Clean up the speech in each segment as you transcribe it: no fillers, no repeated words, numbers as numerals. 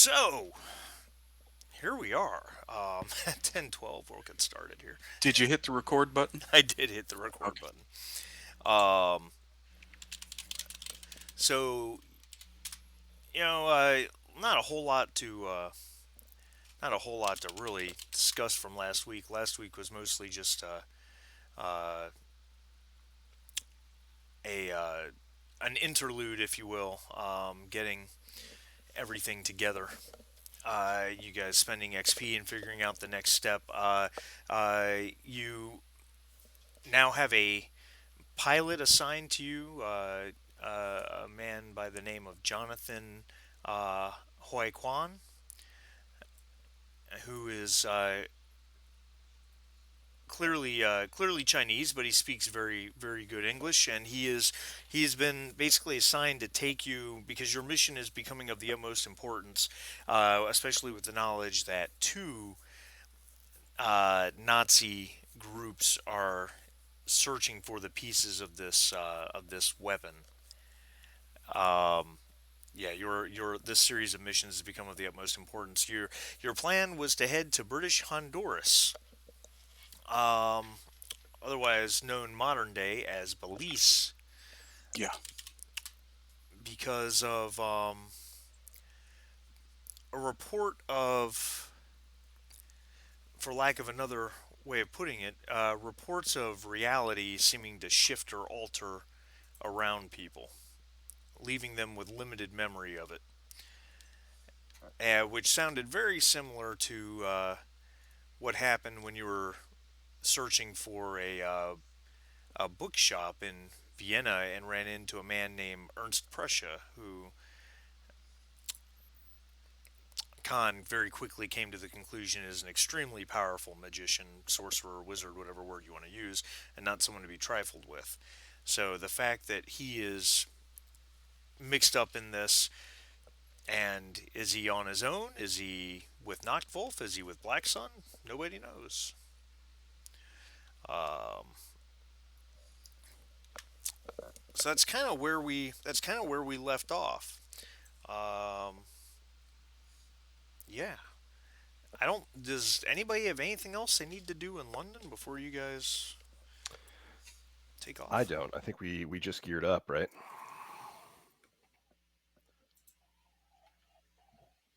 So, here we are. At 10:12, we'll get started here. Did you hit the record button? I did hit the record Okay. button. Um, so, you know, not a whole lot to, not a whole lot to really discuss from last week. Last week was mostly just uh, a an interlude, if you will, getting everything together. You guys spending XP and figuring out the next step. You now have a pilot assigned to you, a man by the name of Jonathan Hoi Kwan, who is clearly Chinese, but he speaks very good English, and he has been basically assigned to take you because your mission is becoming of the utmost importance, especially with the knowledge that two Nazi groups are searching for the pieces of this weapon. Um, yeah, your this series of missions has become of the utmost importance. Your plan was to head to British Honduras, um, otherwise known modern day as Belize, Yeah. because of a report of, for lack of another way of putting it, reports of reality seeming to shift or alter around people, leaving them with limited memory of it, which sounded very similar to what happened when you were searching for a bookshop in Vienna and ran into a man named Ernst Prussia, who Khan very quickly came to the conclusion is an extremely powerful magician, sorcerer, wizard, whatever word you want to use, and not someone to be trifled with. So the fact that he is mixed up in this, and is he on his own? Is he with Nachtwolf? Is he with Black Sun? Nobody knows. Um, so that's kind of where we left off. Um, yeah. I don't. Does anybody have anything else they need to do in London before you guys take I off? don't. I think we just geared up, right?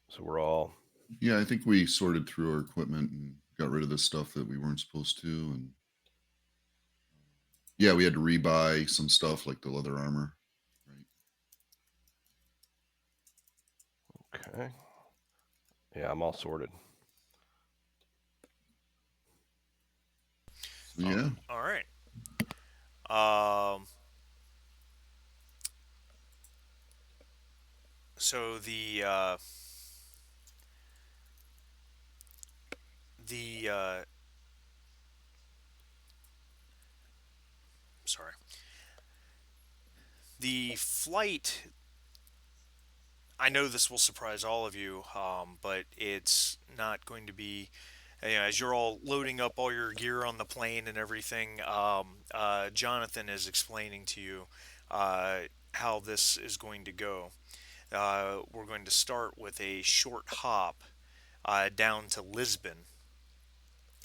So we're all Yeah, I think we sorted through our equipment and got rid of the stuff that we weren't supposed to. And yeah, we had to rebuy some stuff like the leather armor. Right. okay. Yeah, I'm all sorted. So Oh, yeah. all right. Um. So the sorry, the flight. I know this will surprise all of you, but it's not going to be. As you're all loading up all your gear on the plane and everything, Jonathan is explaining to you how this is going to go. We're going to start with a short hop down to Lisbon,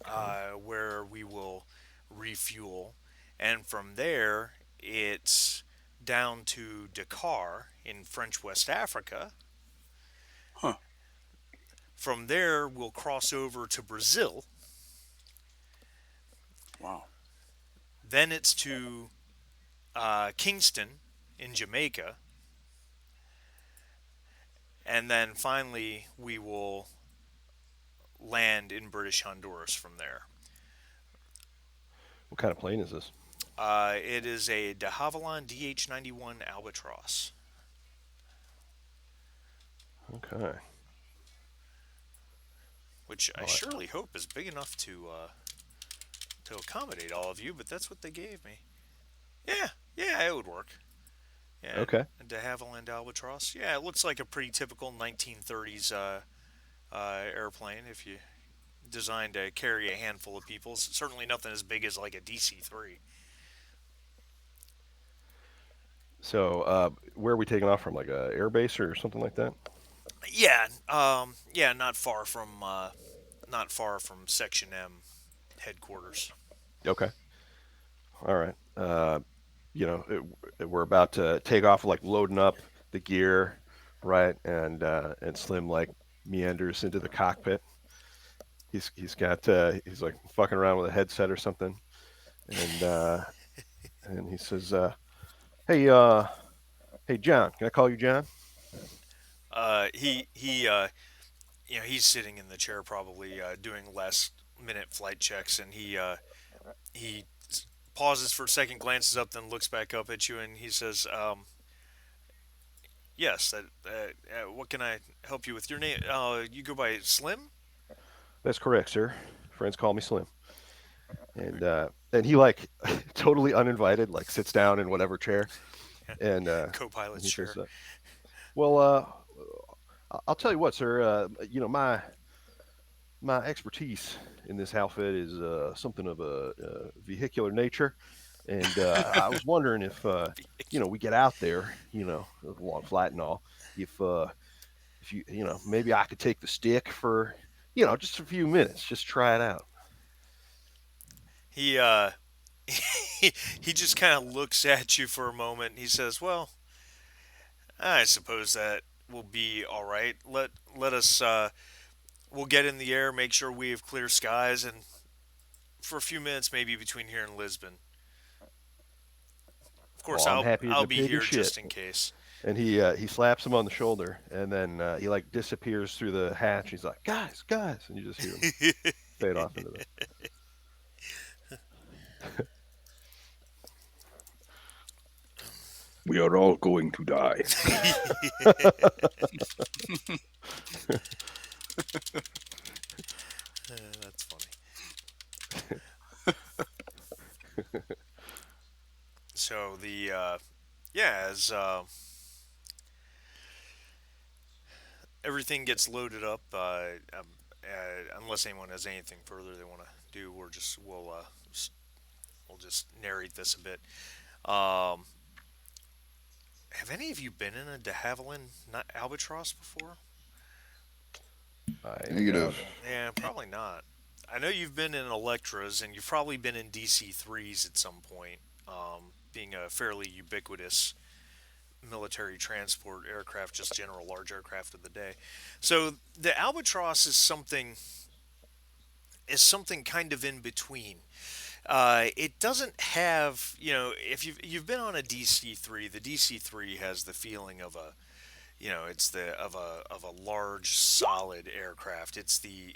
Okay. where we will refuel, and from there it's down to Dakar in French West Africa. Huh. From there, we'll cross over to Brazil. Wow. Then it's to Kingston in Jamaica, and then finally we will land in British Honduras from there. What kind of plane is this? It is a de Havilland DH-91 Albatross, Okay. which I All right. surely hope is big enough to accommodate all of you. But that's what they gave me. Yeah, yeah, it would work. Yeah, Okay. a de Havilland Albatross. Yeah, it looks like a pretty typical 1930s airplane. If you designed to carry a handful of people, it's certainly nothing as big as like a DC-3. So where are we taking off from? Like a air base or something like that? Yeah, yeah, not far from Section M headquarters. Okay. All right. We're about to take off, like loading up the gear, right? And Slim like meanders into the cockpit. He's like fucking around with a headset or something, and he says, "Hey, hey, John, can I call you John?" He he's sitting in the chair probably doing last minute flight checks, and he pauses for a second, glances up, then looks back up at you, and he says, "Yes, what can I help you with? Your name? You go by Slim." That's correct, sir. Friends call me Slim. And he like totally uninvited, like sits down in whatever chair, and Co-pilot's he says, chair. "Well, I'll tell you what, sir. My expertise in this outfit is something of a vehicular nature, and I was wondering if we get out there, a long flight and all, if maybe I could take the stick for just a few minutes, just try it out." He he just kind of looks at you for a moment, and he says, "Well, I suppose that will be all right. Let us we'll get in the air, make sure we have clear skies, and for a few minutes, maybe between here and Lisbon. Of Well, course, I'm I'll happy as I'll a be pig in here shit. just in case." And he slaps him on the shoulder, and then he like disappears through the hatch. He's like, "Guys, guys," and you just hear him fade off into the. We are all going to die. That's funny. So the yeah, as everything gets loaded up, unless anyone has anything further they want to do, we'll just narrate this a bit. Um, have any of you been in a de Havilland not albatross before? I Negative. doubt it. Yeah, probably not. I know you've been in Electras, and you've probably been in DC-3s at some point, being a fairly ubiquitous military transport aircraft, just general large aircraft of the day. So the Albatross is something kind of in between. It doesn't have, if you've been on a DC-3, the DC-3 has the feeling of a, it's the of a large solid aircraft. It's the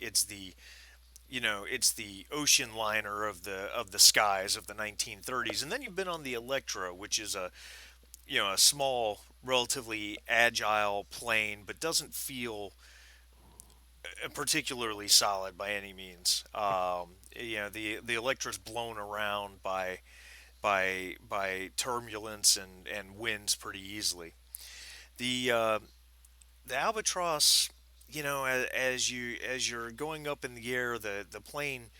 ocean liner of the skies of the 1930s. And then you've been on the Electra, which is a small, relatively agile plane, but doesn't feel particularly solid by any means. The Electra's blown around by turbulence and winds pretty easily. The the Albatross, as you're going up in the air, the plane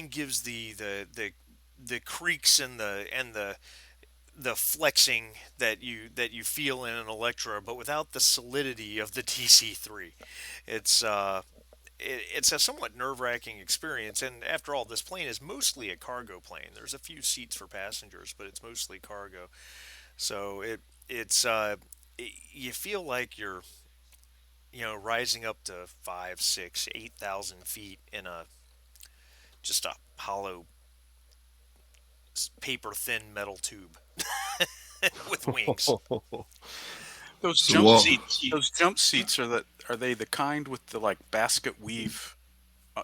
gives the creaks and the flexing that you feel in an Electra, but without the solidity of the TC3. It's it's a somewhat nerve-wracking experience, and after all, this plane is mostly a cargo plane. There's a few seats for passengers, but it's mostly cargo. So you feel like you're rising up to 5, 6, 8,000 feet in a just a hollow paper thin metal tube with wings. Those So jump while seats. Those jump seats are they the kind with the like basket weave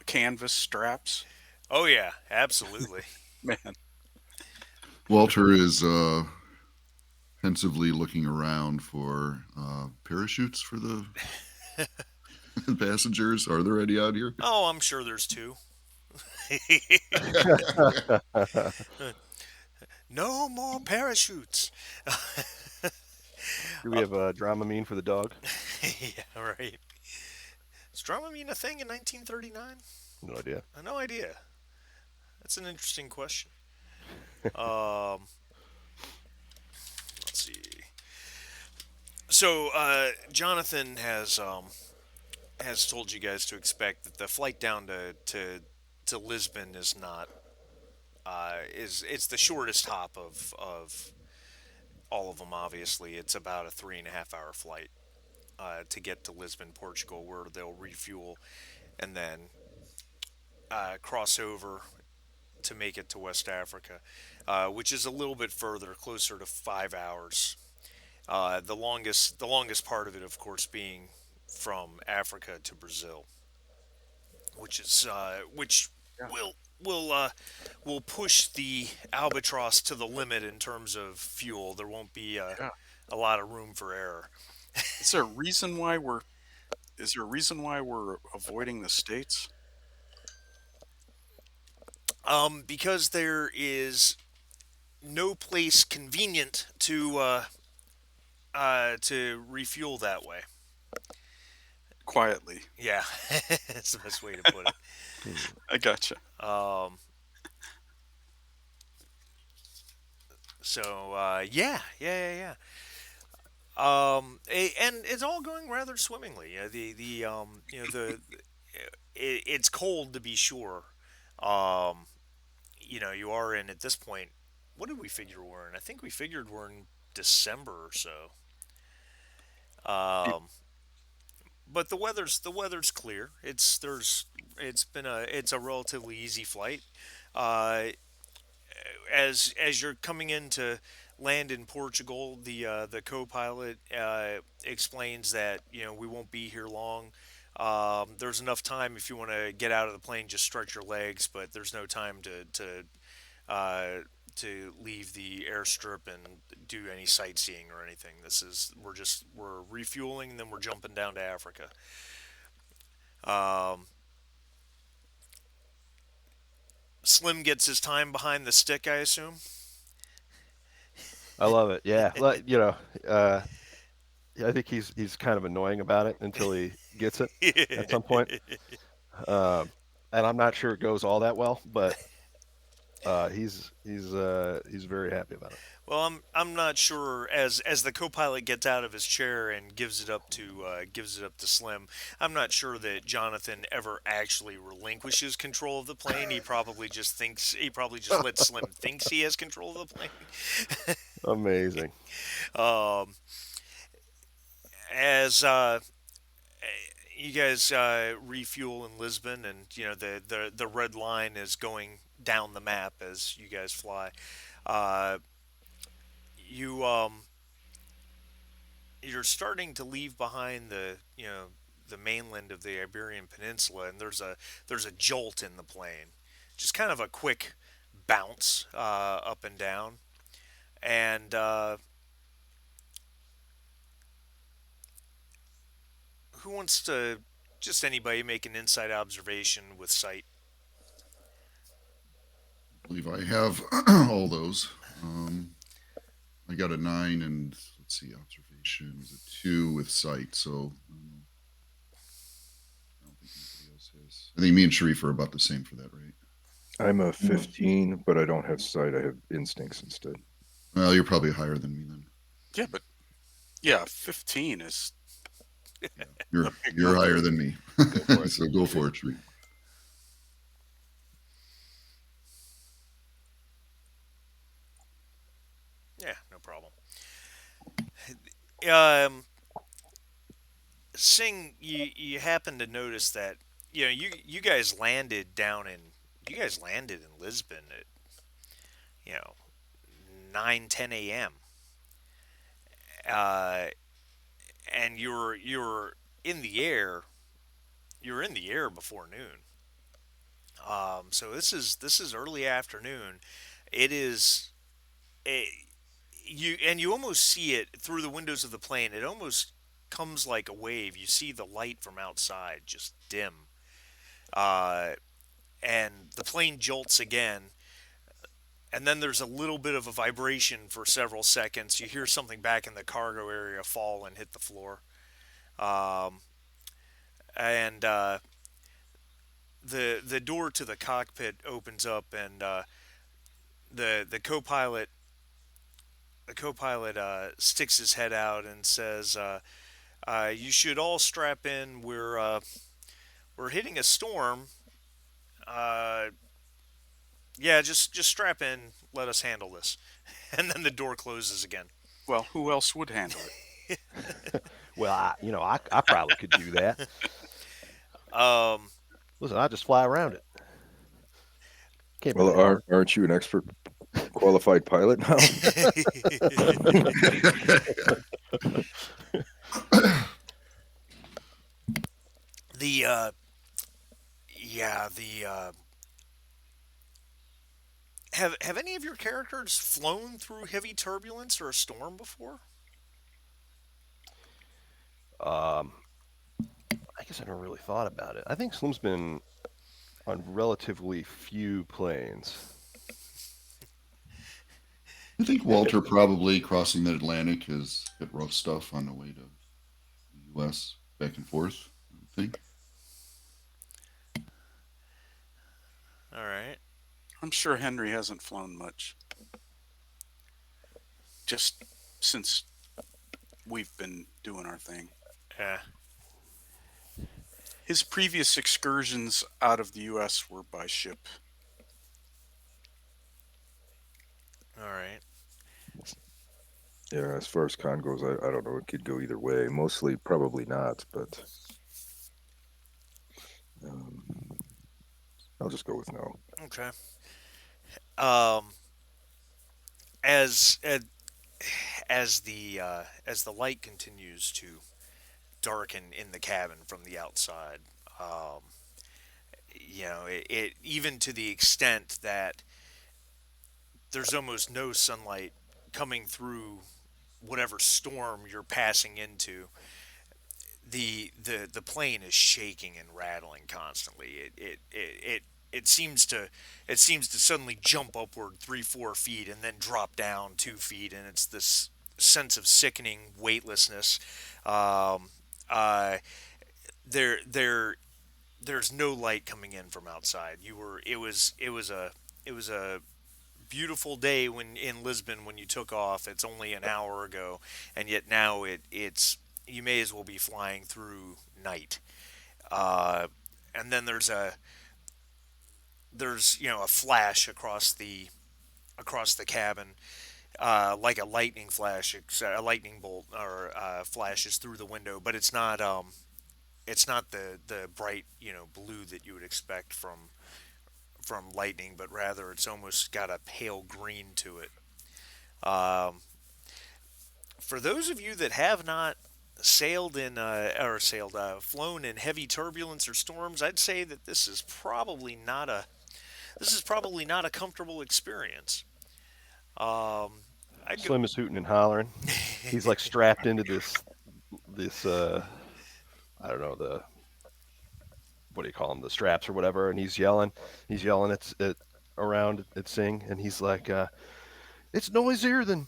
canvas straps? Oh yeah, absolutely. Man, Walter is pensively looking around for parachutes for the passengers. Are there any out here? Oh, I'm sure there's two. No more parachutes. Do we have a Dramamine for the dog? Yeah, right. Is Dramamine a thing in 1939? No idea. No idea. That's an interesting question. Um, let's see. So Jonathan has told you guys to expect that the flight down to Lisbon is not is it's the shortest hop of all of them. Obviously, it's about a 3.5 hour flight to get to Lisbon, Portugal, where they'll refuel and then cross over to make it to West Africa, which is a little bit further, closer to 5 hours. The longest part of it, of course, being from Africa to Brazil, which Yeah, will will uh, will push the albatross to the limit in terms of fuel. There won't be yeah. a lot of room for error. Is there a reason why we're is there a reason why we're avoiding the states? Because there is no place convenient to refuel that way. Quietly. Yeah, that's the best way to put it. Hmm. I gotcha. Um, so and it's all going rather swimmingly. The it's cold to be sure. Um, you are in at this point. What did we figure we're in? I think we figured we're in December or so. Peop- Um, but the weather's clear. It's a relatively easy flight. Uh, as you're coming in to land in Portugal, the co-pilot explains that we won't be here long. There's enough time if you want to get out of the plane, just stretch your legs, but there's no time uh, to leave the airstrip and do any sightseeing or anything. We're refueling, and then we're jumping down to Africa. Um, Slim gets his time behind the stick, I assume. I love it. Yeah, uh, I think he's kind of annoying about it until he gets it at some point. Um, and I'm not sure it goes all that well, but he's very happy about it. Well, I'm not sure as the co-pilot gets out of his chair and gives it up to Slim. I'm not sure that Jonathan ever actually relinquishes control of the plane. He probably just lets Slim thinks he has control of the plane. Amazing. um, as you guys refuel in Lisbon, and the red line is going down the map as you guys fly. Uh, you you're starting to leave behind the mainland of the Iberian Peninsula, and there's a jolt in the plane, just kind of a quick bounce up and down, and who wants to just anybody make an inside observation with sight? I believe I have all those. I got a 9, and let's see, observation is a 2 with sight. So I don't think anybody else has. I think me and Sharif are about the same for that, right? I'm a 15, but I don't have sight. I have instincts instead. Well, you're probably higher than me then. Yeah, but yeah, 15 is Yeah, you're a big you're number. higher than me. Go for it. So go for it, Sharif. Yeah, no problem. Um, Sing, you happen to notice that you guys landed in Lisbon at you know 9:10 a.m. Uh, and you're in the air. You're in the air before noon. So this is early afternoon. It is a, you almost see it through the windows of the plane. It almost comes like a wave. You see the light from outside just dim. Uh, and the plane jolts again, and then there's a little bit of a vibration for several seconds. You hear something back in the cargo area fall and hit the floor. Um, and the door to the cockpit opens up, and the co-pilot the co-pilot sticks his head out and says, "You should all strap in. We're hitting a storm. Uh, yeah, just strap in. Let us handle this." And then the door closes again. Well, who else would handle it? Well, I probably could do that. Um, Listen, I just fly around it. Can't be Well, that hard. aren't you an expert qualified pilot now? the yeah the have any of your characters flown through heavy turbulence or a storm before? Um, I guess I never really thought about it. I think Slim's been on relatively few planes. I think Walter probably crossing the Atlantic has hit rough stuff on the way to the U.S. back and forth. I would think. All right. I'm sure Henry hasn't flown much. Just since we've been doing our thing. Yeah. His previous excursions out of the U.S. were by ship. All right. Yeah, as far as con goes, I don't know. It could go either way. Mostly, probably not, but um, I'll just go with no. Okay. Um, as as as the light continues to darken in the cabin from the outside, um, it even to the extent that there's almost no sunlight coming through whatever storm you're passing into. The plane is shaking and rattling constantly. It seems to suddenly jump upward 3 4 feet and then drop down 2 feet, and it's this sense of sickening weightlessness. Um, uh, there there's no light coming in from outside. You were it was a beautiful day when in Lisbon when you took off. It's only an hour ago, and yet now it's you may as well be flying through night. Uh, and then there's a flash across the cabin, like a lightning flash, a lightning bolt or flashes through the window, but it's not the bright blue that you would expect from lightning, but rather it's almost got a pale green to it. Um, for those of you that have not flown in heavy turbulence or storms, I'd say that this is probably not a comfortable experience. Um, I'd go. Slim is hooting and hollering. He's like strapped into this I don't know, the what do you call them, the straps or whatever, and he's yelling at around at Sing, and he's like, it's noisier than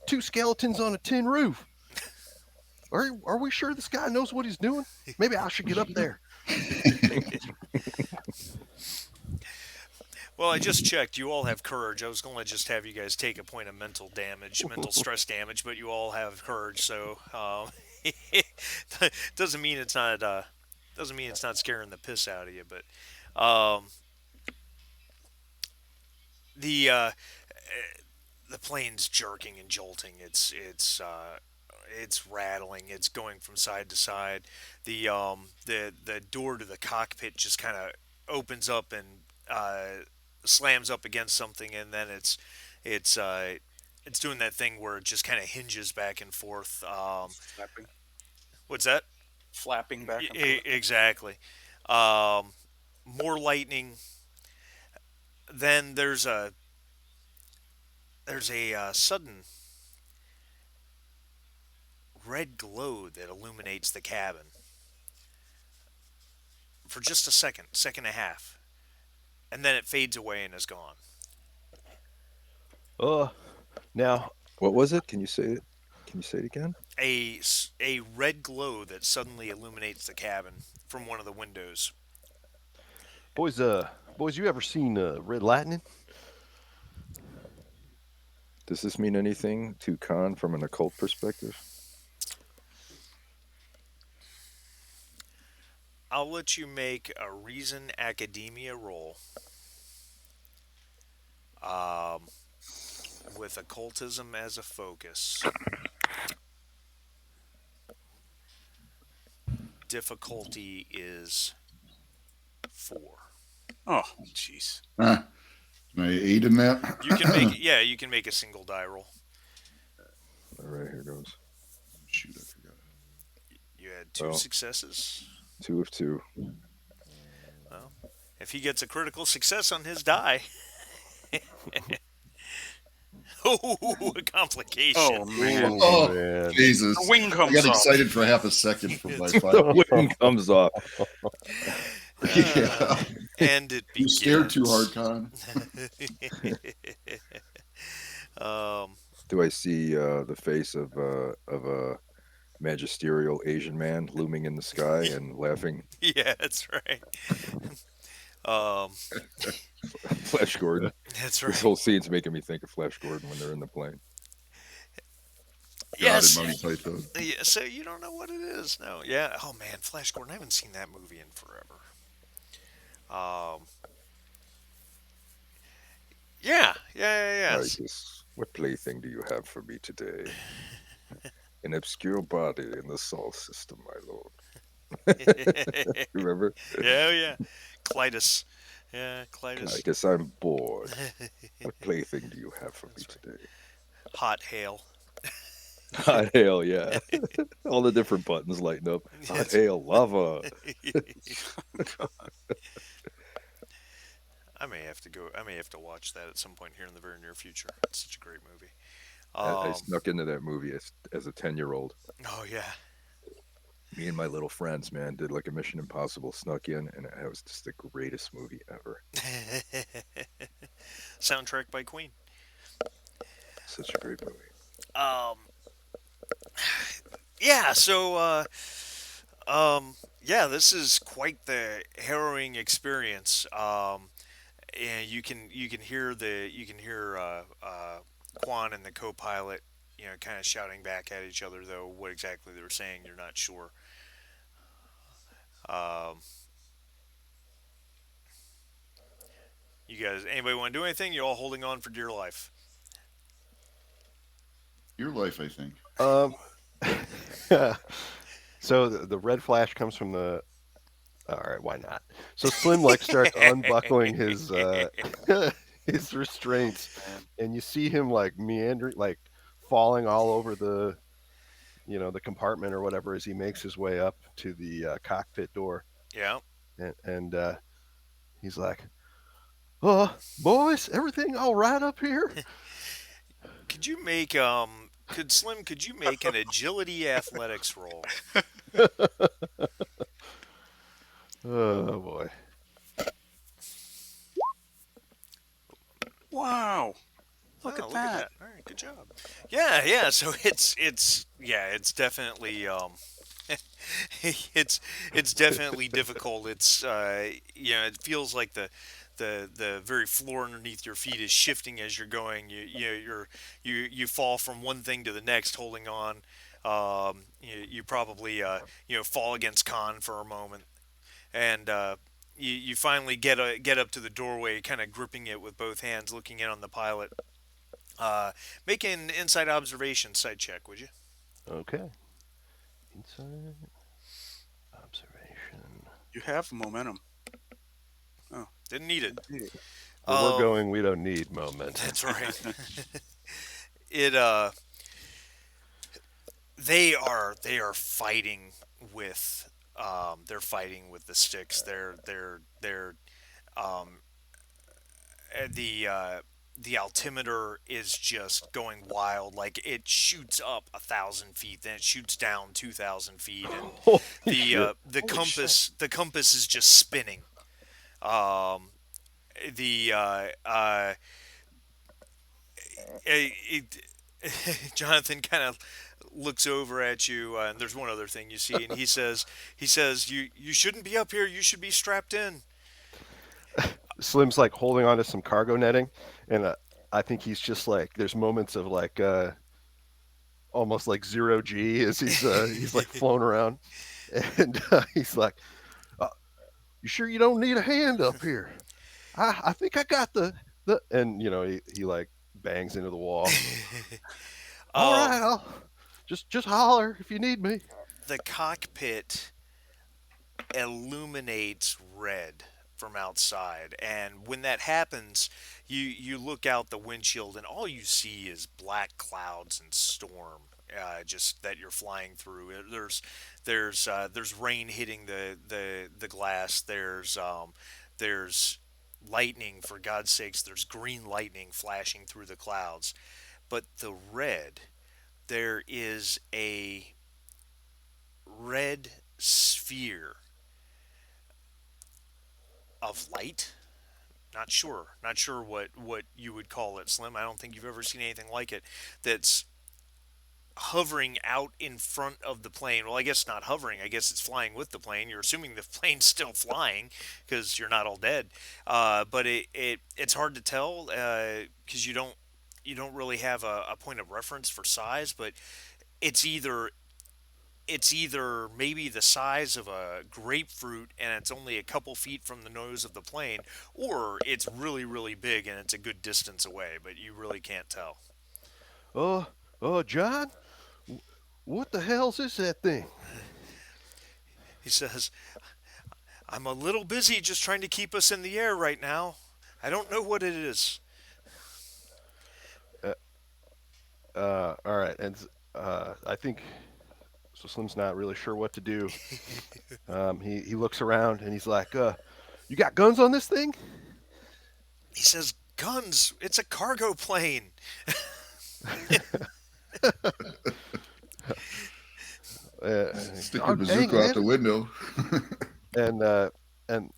two skeletons on a tin roof. Are we sure this guy knows what he's doing? Maybe I should get up there. Well, I just checked. You all have courage. I was going to just have you guys take a point of mental damage, mental stress damage, but you all have courage. So doesn't mean it's not scaring the piss out of you. But the the plane's jerking and jolting. It's rattling. It's going from side to side. The door to the cockpit just kind of opens up and slams up against something, and then it's it's doing that thing where it just kind of hinges back and forth. Flapping. What's that? Flapping back and forth. Exactly. Um, More lightning. Then there's a sudden red glow that illuminates the cabin for just a second, second and a half, and then it fades away and is gone. Uh, now, What was it? Can you say it? Can you say it again? A red glow that suddenly illuminates the cabin from one of the windows. boys, you ever seen Red Lightning? Does this mean anything to Khan from an occult perspective? I'll let you make a reason academia roll um, with occultism as a focus. Difficulty is 4. Oh, jeez. Can I aid in that? You can make it. Yeah, you can make a single die roll. All right, here goes. Shoot, I forgot. You had 2 Well, successes. 2 of 2. Well, if he gets a critical success on his die, oh, a complication. Oh man, Oh, man. Jesus. the wing I comes got off. excited for half a second from my It's- five. The wing comes off. Yeah. And it You begins. scared too hard, Con. um, Do I see the face of a magisterial Asian man looming in the sky and laughing? yeah, that's right. Um, Flash Gordon. that's This right. whole scene's making me think of Flash Gordon when they're in the plane. God Yes. and Monty Python. Yeah, so you don't know what it is? No. Yeah. Oh man, Flash Gordon. I haven't seen that movie in forever. Um. Yeah. Yeah. Titus, what plaything do you have for me today? An obscure body in the Sol system, my lord. Yeah. Remember? Yeah. Clytus. Yeah, Clytus. Titus, I'm bored. What plaything do you have for me That's right. today? Hot hail. Hot hail, yeah. All the different buttons lighting up. Hot Yes. hail, lava. I may have to go. I may have to watch that at some point here in the very near future. It's such a great movie. I snuck into that movie as a 10-year-old. Oh yeah. Me and my little friends, man, did like a Mission Impossible, snuck in, and it was just the greatest movie ever. Soundtrack by Queen. Such a great movie. Um. Yeah. So. Yeah. This is quite the harrowing experience. And you can hear Quan and the co-pilot, kind of shouting back at each other. Though what exactly they were saying, you're not sure. Um. You guys, anybody want to do anything? You all holding on for dear life. Your life, I think. Um, so the red flash comes from the. All right, why not? So Slim like starts unbuckling his his restraints, and you see him like meandering, like falling all over the compartment or whatever as he makes his way up to the cockpit door, Yeah. and he's like, "Oh, boys, everything all right up here?" Could you make could you make an agility athletics roll? Oh boy. Wow, look Oh, at that. All right, good job. Yeah. So it's definitely it's definitely difficult. It feels like the very floor underneath your feet is shifting as you're going. You fall from one thing to the next, holding on. You probably fall against Khan for a moment, and you finally get up to the doorway, kind of gripping it with both hands, looking in on the pilot. Make an inside observation side check, would you? Okay. Inside observation. You have momentum. Didn't need it. Where we're Um, going, we don't need momentum. That's right. it they are fighting with the sticks. They're um the altimeter is just going wild. Like it shoots up 1,000 feet, then it shoots down 2,000 feet, and Holy the shit. compass is just spinning. Um, the it, Jonathan kind of looks over at you, and there's one other thing you see, and he says you shouldn't be up here. You should be strapped in. Slim's like holding onto some cargo netting, and I think he's just like there's moments of like almost like zero G as he's like flown around, and he's like, "You sure you don't need a hand up here? I think I got the," and he like bangs into the wall. All um, right, I'll just holler if you need me. the cockpit illuminates red from outside, and when that happens, you look out the windshield, and all you see is black clouds and storm. Just that you're flying through. There's rain hitting the glass. There's lightning, for God's sakes. There's green lightning flashing through the clouds, but the red, there is a red sphere of light. Not sure what you would call it, Slim. I don't think you've ever seen anything like it. That's hovering out in front of the plane. Well, I guess not hovering. I guess it's flying with the plane. You're assuming the plane's still flying because you're not all dead. But it's hard to tell because you don't really have a point of reference for size. But it's either it's either maybe the size of a grapefruit and it's only a couple feet from the nose of the plane, or it's really, really big and it's a good distance away, but you really can't tell. Oh, John, what the hell's that thing? He says, I'm a little busy just trying to keep us in the air right now. I don't know what it is. Uh, all right, and I think so. Slim's not really sure what to do. He looks around and he's like, "You got guns on this thing?" He says, guns, it's a cargo plane. Stick your God dang, bazooka out man! the window.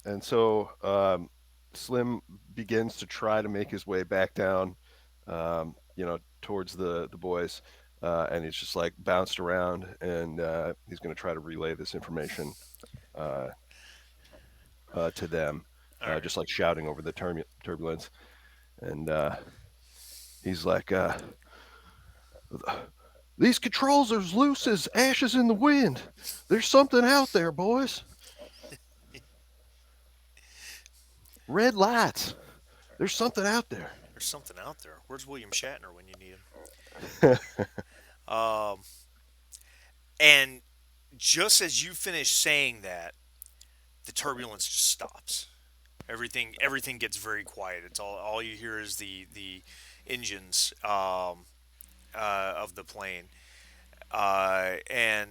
And so Slim begins to try to make his way back down, towards the boys, and he's just like bounced around, and he's going to try to relay this information uh, to them, All right. just like shouting over the turbulence. And he's like, "These controls are as loose as ashes in the wind. There's something out there, boys. Red lights. There's something out there." There's something out there. Where's William Shatner when you need him? Um, and just as you finish saying that, the turbulence just stops. Everything gets very quiet. It's all you hear is the engines of the plane, and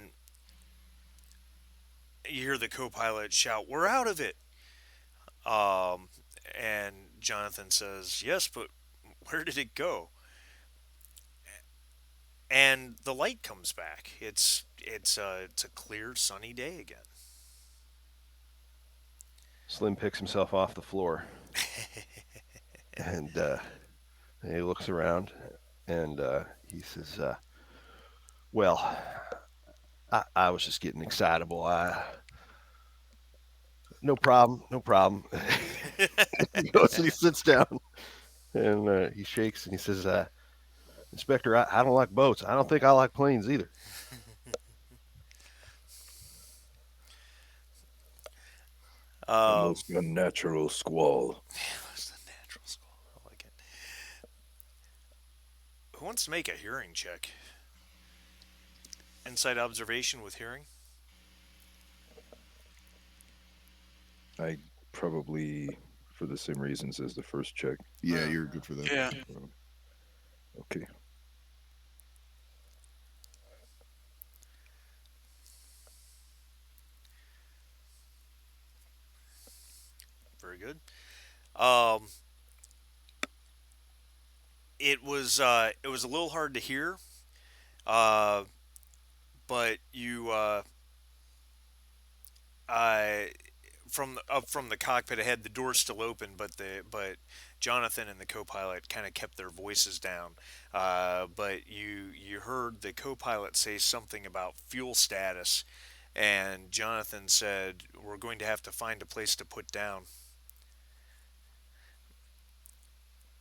you hear the co-pilot shout, "We're out of it!" Um, and Jonathan says, "Yes, but where did it go?" And the light comes back. It's a clear, sunny day again. Slim picks himself off the floor and he looks around and he says, "Well, I was just getting excitable. No problem, no problem." He goes and he sits down and he shakes and he says, "Inspector, I don't like boats. I don't think I like planes either." A um, most unnatural squall. that's the natural school. I like it. Who wants to make a hearing check? Inside observation with hearing. I probably, for the same reasons as the first check. Yeah, you're good for that. Yeah. Um, okay. Very good. Um, it was a little hard to hear, uh, but you I up from the cockpit ahead, the door's still open, but Jonathan and the co-pilot kind of kept their voices down. But you heard the co-pilot say something about fuel status, and Jonathan said, "We're going to have to find a place to put down."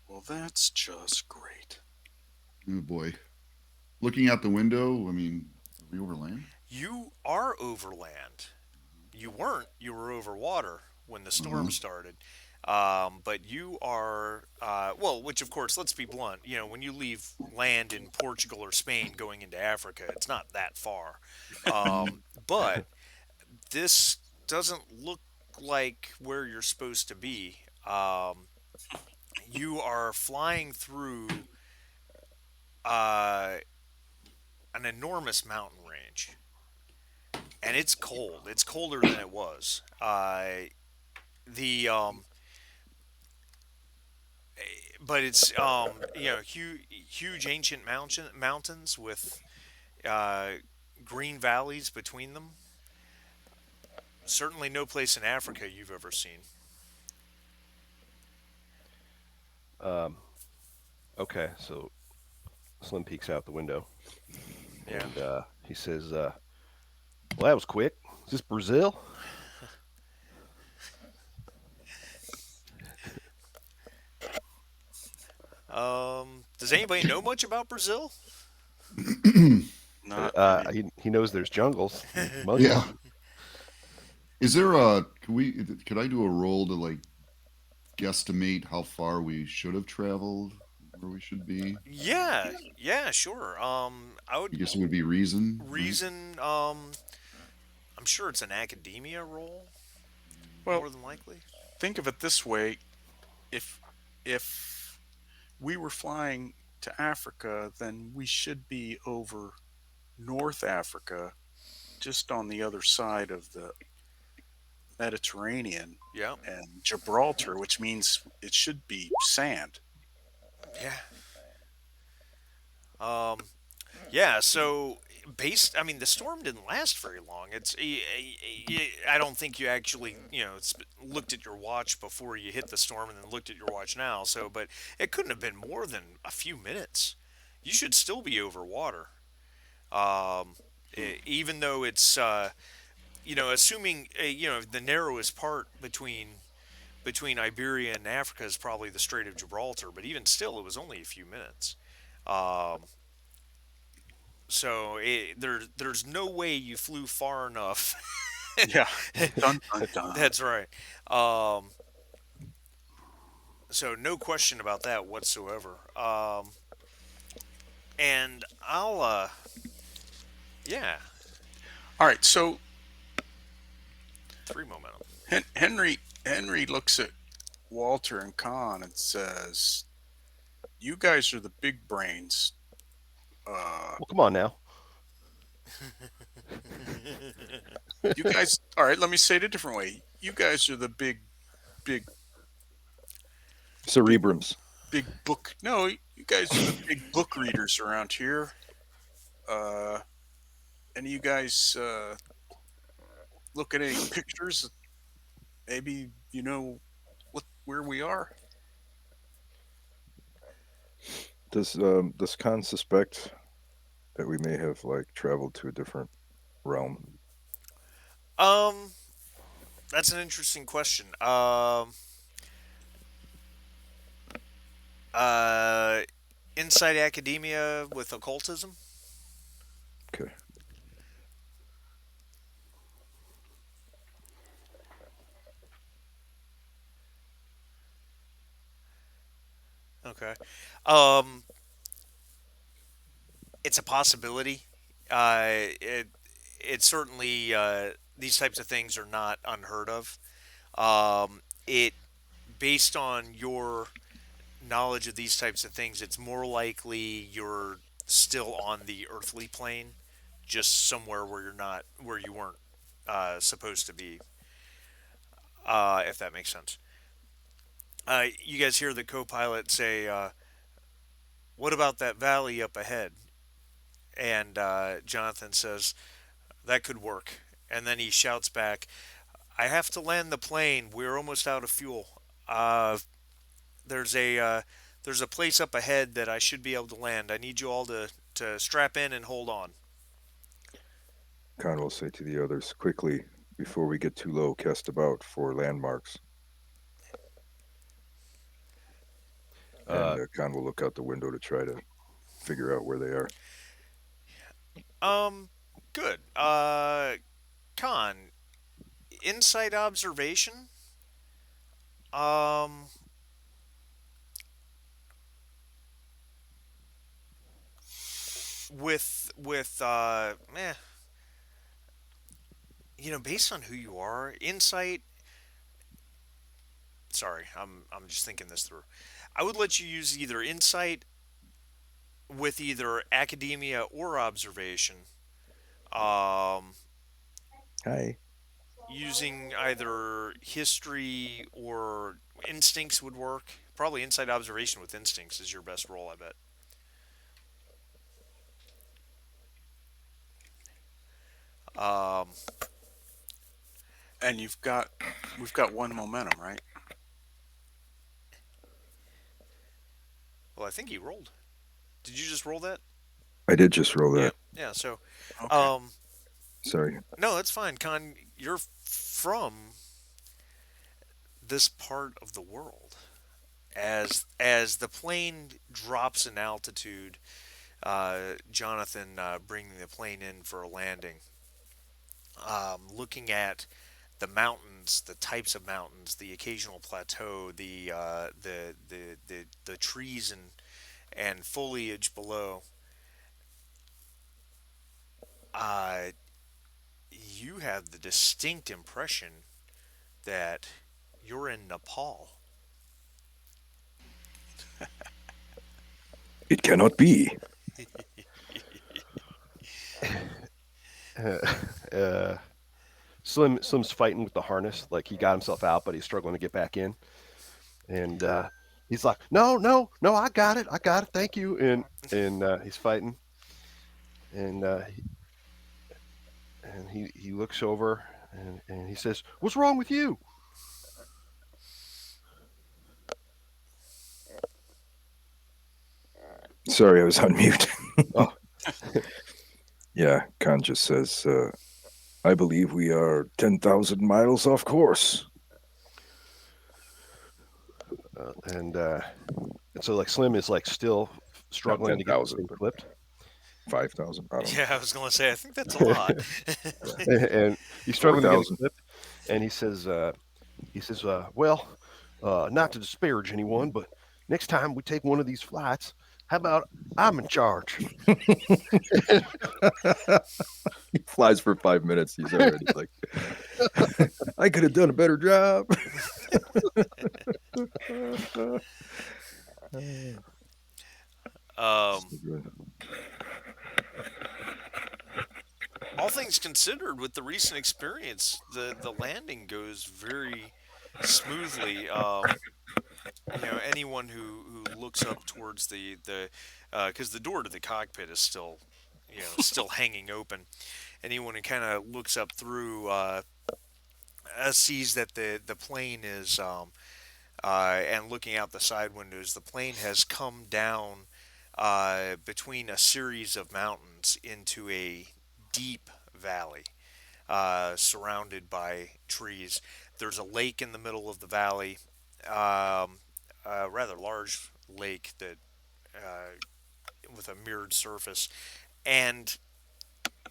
Well, that's just great. Oh boy. Looking out the window, I mean, are we over land? You are over land. You weren't. You were over water when the Uh storm huh. started. But you are, well, which of course, let's be blunt. When you leave land in Portugal or Spain going into Africa, it's not that far. But this doesn't look like where you're supposed to be. You are flying through uh, an enormous mountain range, and it's cold. It's colder than it was. The but it's huge ancient mountains with uh, green valleys between them. Certainly, no place in Africa you've ever seen. Um, okay, so Slim peeks out the window Yeah. and he says, "Well, that was quick. Is this Brazil?" Does anybody know much about Brazil? Not really. He knows there's jungles, Yeah. mushrooms. Is there a? Could I do a roll to like guesstimate how far we should have traveled, where we should be? Yeah, yeah, sure. I would I guess it would be reason, right? reason. I'm sure it's an academia role, Well, more than likely. think of it this way: if if we were flying to Africa, then we should be over North Africa, just on the other side of the Mediterranean Yeah, and Gibraltar, which means it should be sand. yeah. Um, yeah. So based, I mean, the storm didn't last very long. I don't think you actually, looked at your watch before you hit the storm, and then looked at your watch now. So, but it couldn't have been more than a few minutes. You should still be over water. Um, Even though it's assuming the narrowest part between Iberia and Africa is probably the Strait of Gibraltar, but even still, it was only a few minutes. Um, there's no way you flew far enough. Yeah. Dun dun dun. That's right. Um, so no question about that whatsoever. And yeah, All right. So three momentum. Henry looks at Walter and Khan and says, "You guys are the big brains. Uh, Well, come on now. you guys. All right. Let me say it a different way. You guys are the big, big, Cerebrums. big book. No, you guys are the big book readers around here. Uh, and you guys look at any pictures. Maybe you know where we are." Does Khan suspect that we may have like traveled to a different realm? Um, that's an interesting question. Uh, Inside academia with occultism. Okay. Okay. Um, it's a possibility. It certainly these types of things are not unheard of. It based on your knowledge of these types of things, it's more likely you're still on the earthly plane, just somewhere where you weren't supposed to be. If that makes sense. You guys hear the co-pilot say, "What about that valley up ahead?" And Jonathan says, "That could work." And then he shouts back, "I have to land the plane. We're almost out of fuel. There's a place up ahead that I should be able to land. I need you all to strap in and hold on." Khan will say to the others, quickly, before we get too low, cast about for landmarks. Uh, and Khan will look out the window to try to figure out where they are. Um, good. Con, insight observation. Um, based on who you are, insight. Sorry, I'm just thinking this through. I would let you use either insight with either academia or observation. Um, Hi. Using either history or instincts would work. Probably insight observation with instincts is your best role, I bet. Um, And we've got one momentum, right? well, I think you rolled. Did you just roll that? I did just roll Yeah, that. yeah. So, Okay. um, Sorry. no, that's fine. Con, you're from this part of the world. As the plane drops in altitude, Jonathan bringing the plane in for a landing, looking at the mountains, the types of mountains, the occasional plateau, the trees and foliage below. Uh, you have the distinct impression that you're in Nepal. It cannot be. uh, Slim's fighting with the harness, like he got himself out, but he's struggling to get back in. And he's like, "No, no, no, I got it, thank you." And he's fighting, and he looks over and he says, "What's wrong with you?" Sorry, I was on mute. Oh, Yeah, Khan just says, I believe we are 10,000 miles off course. and so like Slim is like still Not struggling to get this 10,000, thing but flipped, 5,000. I don't know. Yeah, I was gonna say I think that's a lot. and he's struggling to get it 4,000. flipped, and he says, "Well, not to disparage anyone, but next time we take one of these flights, how about I'm in charge?" He flies for 5 minutes. He's already like, I could have done a better job. um, all things considered, with the recent experience, the landing goes very smoothly. Anyone who looks up towards the because the door to the cockpit is still still hanging open. Anyone who kind of looks up through sees that the plane is and looking out the side windows, the plane has come down between a series of mountains into a deep valley surrounded by trees. There's a lake in the middle of the valley, a rather large lake that with a mirrored surface, and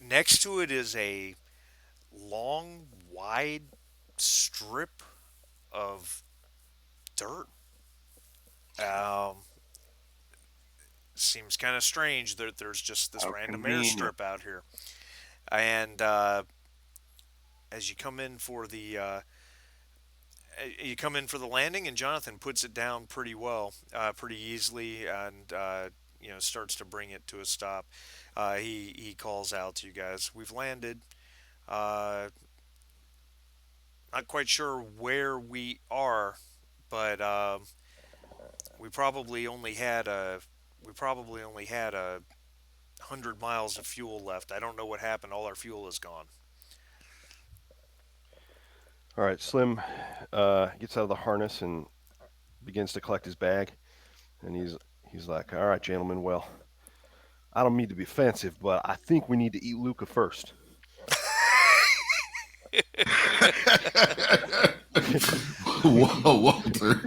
next to it is a long, wide strip of dirt. Um, Seems kind of strange that there's just this How random convenient. airstrip out here. And as you come in for the landing, and Jonathan puts it down pretty well, pretty easily, and starts to bring it to a stop. He calls out to you guys. We've landed. Uh, Not quite sure where we are, but we probably only had a we probably only had 100 miles of fuel left. I don't know what happened. All our fuel is gone. All right, Slim gets out of the harness and begins to collect his bag, and he's like, "All right, gentlemen, well, I don't mean to be offensive, but I think we need to eat Luca first." Walter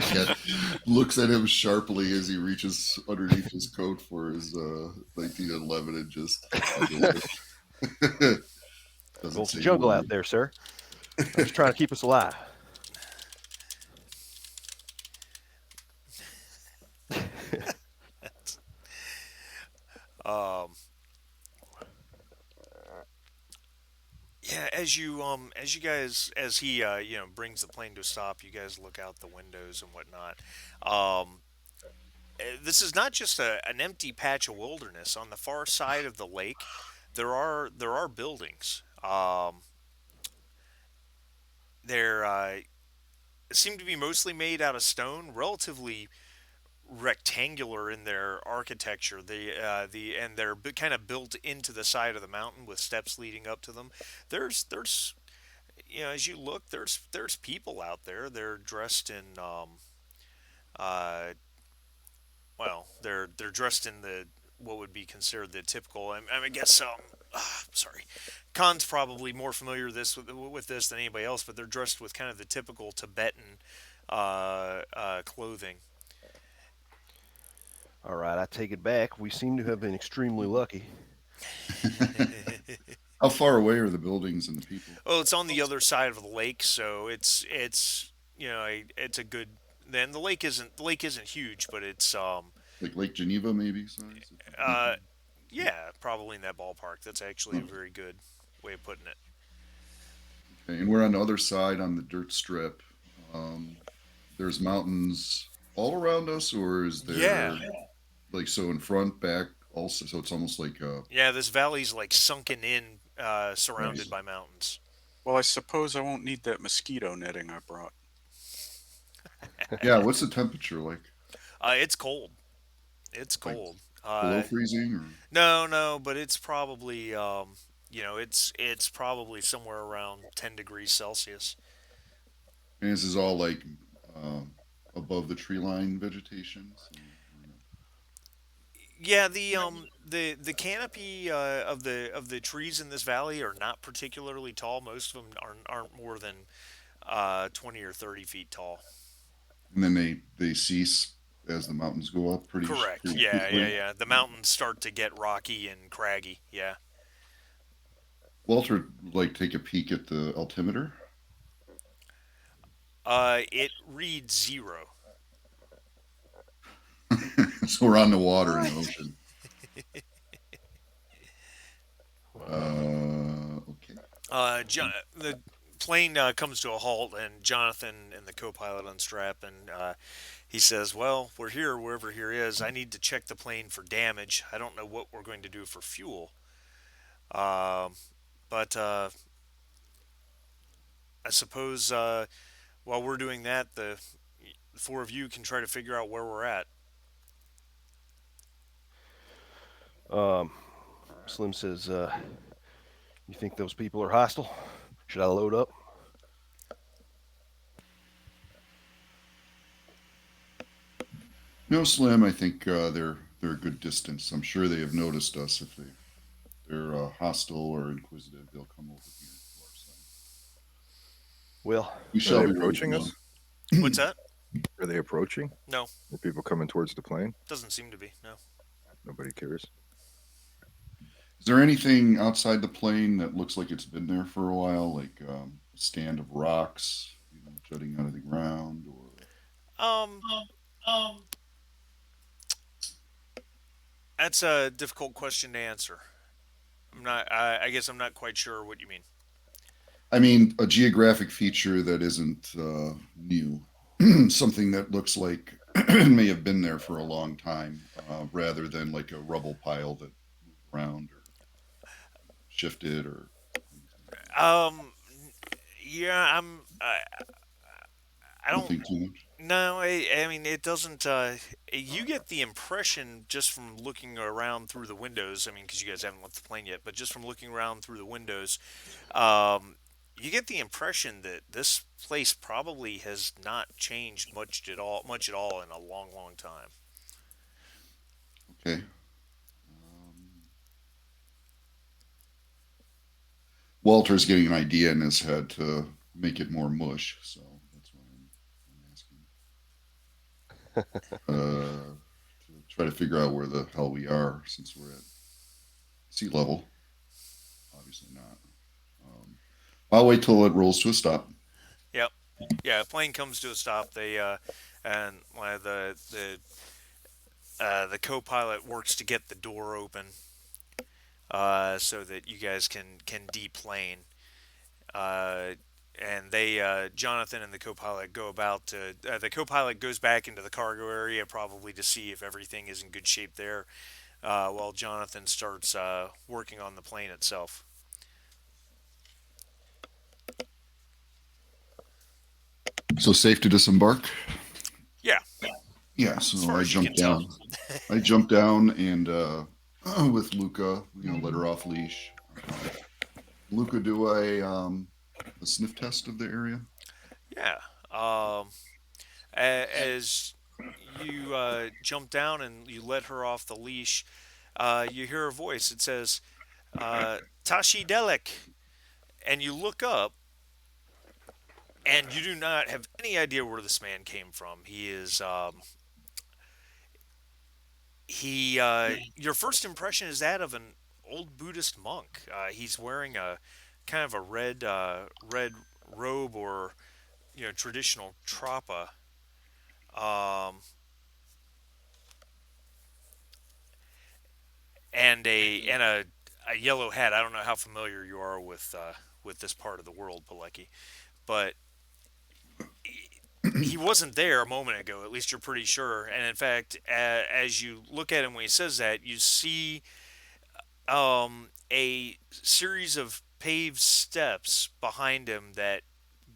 looks at him sharply as he reaches underneath his coat for his 1911 and just snuggles it. Well, Doesn't it's a say a jungle out word. there, sir. I'm just trying to keep us alive. Um, yeah, as you guys as he brings the plane to a stop, you guys look out the windows and whatnot. Um, this is not just an empty patch of wilderness. On the far side of the lake, there are buildings. They're seem to be mostly made out of stone, relatively rectangular in their architecture. They're kind of built into the side of the mountain with steps leading up to them. There's as you look, there's people out there. They're dressed in uh, they're dressed in the what would be considered the typical. I guess sorry, Khan's probably more familiar with this than anybody else, but they're dressed with kind of the typical Tibetan clothing. All right, I take it back. We seem to have been extremely lucky. How far away are the buildings and the people? Well, it's on the other side of the lake, so it's it's a good. Then the lake isn't huge, but it's Like Lake Geneva, maybe size of uh people? yeah, probably in that ballpark. That's actually a Okay. very good way of putting it. Okay. And we're on the other side on the dirt strip. Um, there's mountains all around us, or is Yeah, there like so in front, back, also? So it's almost like yeah. This valley's like sunken in, right. surrounded by mountains. Well, I suppose I won't need that mosquito netting I brought. Yeah. What's the temperature like? It's cold. It's Like cold. below freezing, or No, no, but it's probably it's probably somewhere around 10 degrees Celsius. and this is all like um, above the tree line vegetation. So we're not Yeah, the canopy of the trees in this valley are not particularly tall. Most of them aren't more than 20 or 30 feet tall. and then they cease as the mountains go up Correct. pretty Yeah, yeah, quickly. yeah. The mountains start to get rocky and craggy. Yeah. Walter would like take a peek at the altimeter. It reads zero. So we're on the water in the What? ocean. Uh, Okay. The plane comes to a halt, and Jonathan and the co-pilot unstrap, and he says, "Well, we're here wherever here is. I need to check the plane for damage. I don't know what we're going to do for fuel, um, but I suppose while we're doing that, the four of you can try to figure out where we're at." um, Slim says, "You think those people are hostile? Should I load up?" No, Slim. I think they're a good distance. I'm sure they have noticed us. If they're hostile or inquisitive, they'll come over here to our side. Well, We Are shall they be ready approaching for us? them. What's that? Are they approaching? No, Are people coming towards the plane? doesn't seem to be. No. Nobody cares. Is there anything outside the plane that looks like it's been there for a while, like a stand of rocks, jutting out of the ground, or Um, that's a difficult question to answer. I'm not. I guess I'm not quite sure what you mean. I mean, a geographic feature that isn't new, something that looks like may have been there for a long time, rather than like a rubble pile that moved around or shifted or anything like that. Um, yeah, I Don't don't. think too much. No, I mean it doesn't. You get the impression just from looking around through the windows. I mean, because you guys haven't left the plane yet, but just from looking around through the windows, um, you get the impression that this place probably has not changed much at all in a long, long time. Okay. Walter's getting an idea in his head to make it more mush, so that's why I'm to try to figure out where the hell we are since we're at sea level. Obviously not. Um, I'll wait till it rolls to a stop. Yep. Yeah, plane comes to a stop. They and the co-pilot works to get the door open so that you guys can deplane. Uh, and they Jonathan and the co-pilot go about to the co-pilot goes back into the cargo area probably to see if everything is in good shape there, while Jonathan starts working on the plane itself. So safe to disembark. Yeah, Yeah. as So far I as you can jumped tell. down. I jumped down and with Luca, let her off leash. Luca, do a sniff test of the area? Yeah. Um, as you jump down and you let her off the leash, you hear a voice. It says, Tashi Delek. And you look up, and you do not have any idea where this man came from. Your first impression is that of an old Buddhist monk. He's wearing a kind of a red robe or traditional trappa, um, and a yellow hat. I don't know how familiar you are with this part of the world, Pilecki, but he wasn't there a moment ago. At least you're pretty sure. And in fact, as you look at him when he says that, you see a series of paved steps behind him that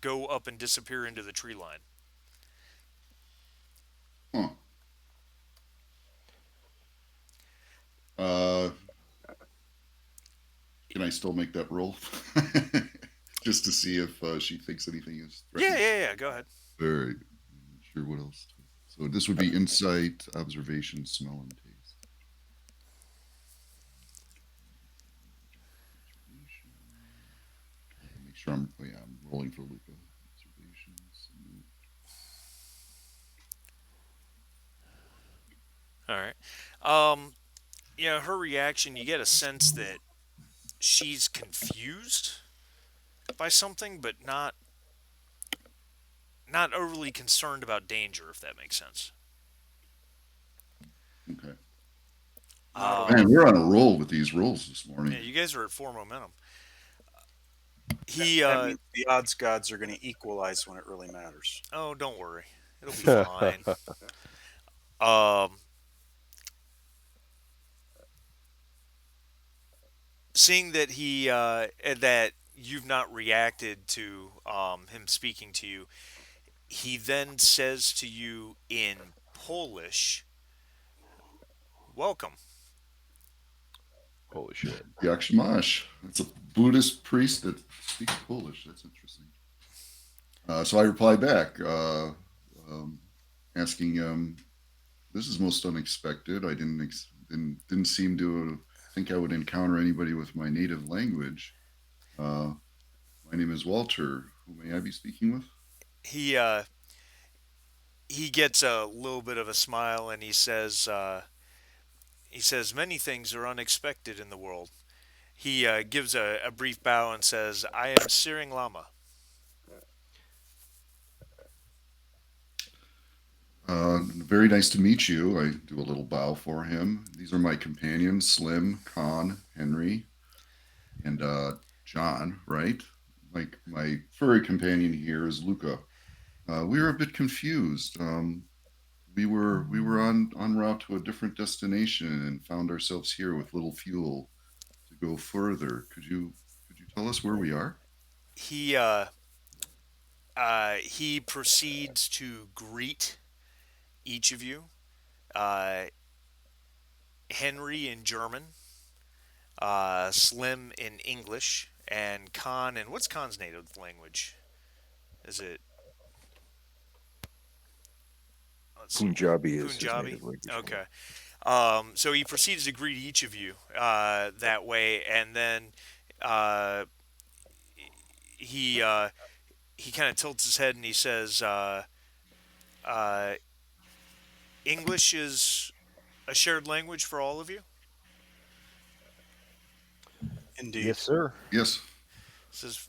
go up and disappear into the tree line. Huh. Uh, can I still make that roll? Just to see if she thinks anything is Yeah, threatening. yeah, yeah. Go ahead. Very sure what else. So this would be insight, observation, smell, and taste. Make sure I'm. Oh yeah, I'm rolling for Luca. Observations. All right. Her reaction. You get a sense that she's confused by something, but not overly concerned about danger, if that makes sense. Okay. Not Um, Man, overly. we're on a roll with these rolls this yeah, morning. you guys are at four momentum. That, He, that means the odds gods are going to equalize when it really matters. oh, don't worry, it'll be fine. Um, Seeing that that you've not reacted to him speaking to you, he then says to you in Polish, "Welcome." Holy shit. Yakshmash. It's a Buddhist priest that speaks Polish. That's interesting. So I reply back, um, asking, "This is most unexpected. I didn't seem to think I would encounter anybody with my native language. Uh, my name is Walter. Who may I be speaking with?" He uh, he gets a little bit of a smile and he says many things are unexpected in the world. He gives a brief bow and says, "I am Siring Lama." Very nice to meet you. I do a little bow for him. These are my companions, Slim, Khan, Henry, and John, right? Like my furry companion here is Luca. We were a bit confused. We were on route to a different destination and found ourselves here with little fuel to go further. Could you tell us where we are? He he proceeds to greet each of you. Uh, Henry in German, Slim in English, and Khan in what's Khan's native language? Is it? Let's see, Punjabi is his Punjabi. native language. Okay. So he proceeds to greet each of you that way, and then uh, he uh, he kind of tilts his head and he says, uh, English is a shared language for all of you. Indeed. Yes, sir. Yes. This is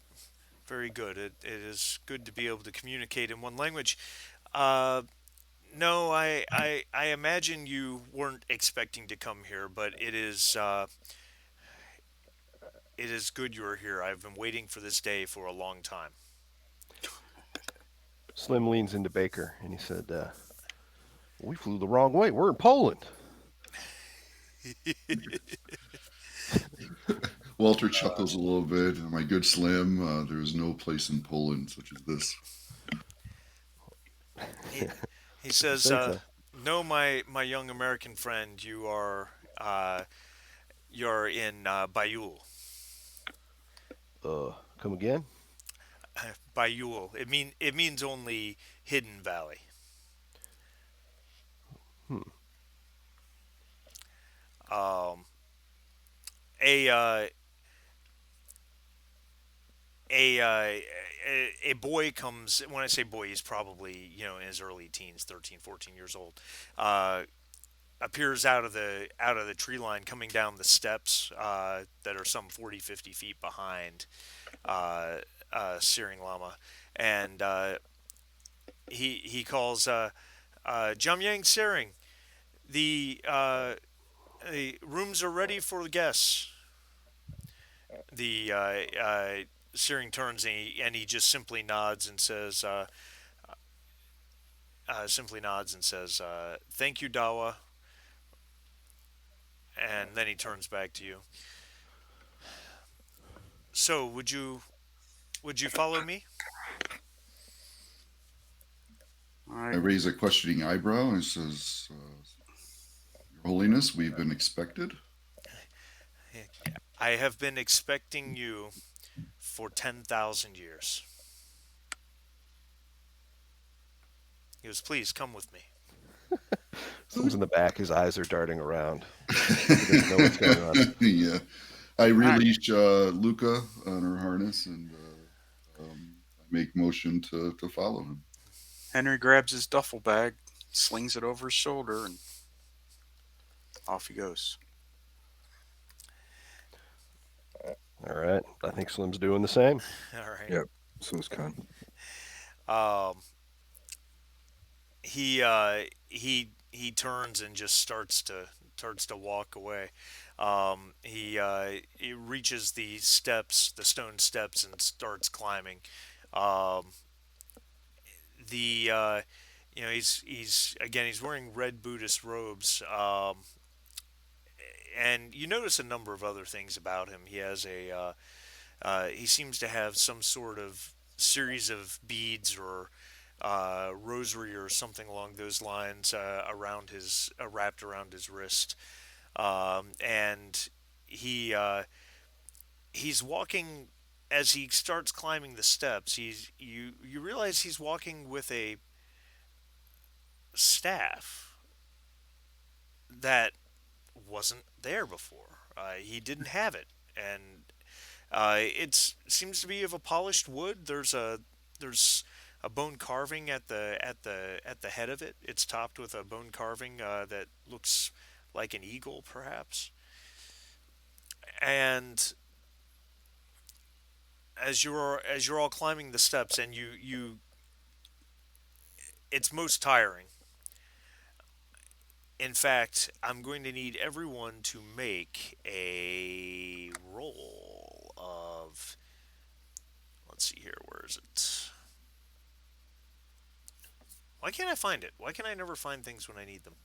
very good. It is good to be able to communicate in one language. Uh, no, I imagine you weren't expecting to come here, but it is good you are here. I've been waiting for this day for a long time. Slim leans into Baker and he said, "We flew the wrong way. We're in Poland." Walter chuckles a little bit. My good Slim, there is no place in Poland such as this. he, he If you says, say so. "No, my young American friend, you're in Bayul. Come again? Bayul. It means only hidden valley. Hmm. Um, a uh, a boy comes. When I say boy, he's probably in his early teens, 13, 14 years old. Uh, Appears out of the tree line, coming down the steps that are some 40, 50 feet behind uh, Searing Lama, and he calls Jamyang Searing. The rooms are ready for the guests. The Searing turns and he just simply nods and says, "Thank you, Dawa." And then he turns back to you. So, would you follow me? All I right. raise a questioning eyebrow and says, Your Holiness, we've been expected. I have been expecting you for 10,000 years. He goes, "Please come with me." Slim's in the back. His eyes are darting around. He doesn't know what's going on. Yeah. I All right. release Luca on her harness and I make motion to follow him. Henry grabs his duffel bag, slings it over his shoulder, and off he goes. All right. I think Slim's doing the same. All right. Yep. So is Khan. Um, he turns and just starts to walk away. He reaches the steps, the stone steps, and starts climbing. Um, the he's wearing red Buddhist robes. And you notice a number of other things about him. He seems to have some sort of series of beads or rosary or something along those lines around his wrapped around his wrist, and he he's walking. As he starts climbing the steps, you realize he's walking with a staff that wasn't there before. He didn't have it, and it seems to be of a polished wood. There's a bone carving at the head of it. It's topped with a bone carving that looks like an eagle, perhaps. And as you're all climbing the steps, and it's most tiring. In fact, I'm going to need everyone to make a roll of. Let's see here. Where is it? Why can't I find it? Why can I never find things when I need them?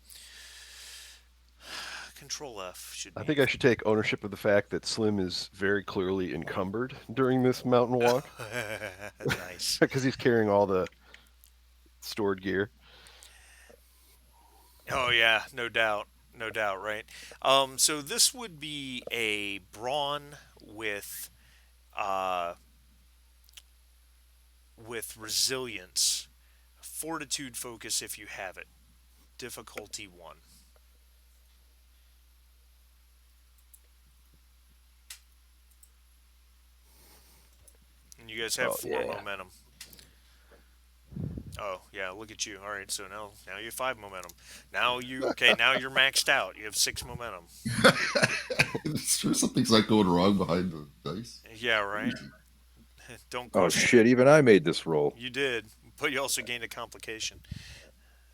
Control F should I be. think I should take ownership of the fact that Slim is very clearly encumbered during this mountain walk Nice. because he's carrying all the stored gear. Oh yeah, no doubt, no doubt, right? So this would be a brawn uh, with resilience, fortitude, focus if you have it. Difficulty one. And you guys have Oh four yeah. momentum. Oh yeah, look at you. All right, so now you have 5 momentum. Now you're maxed out. You have 6 momentum. Sure, something's not going wrong behind the dice. Yeah, right. Crazy. Don't Oh question it. shit! Even I made this roll. You did, but you also gained a complication.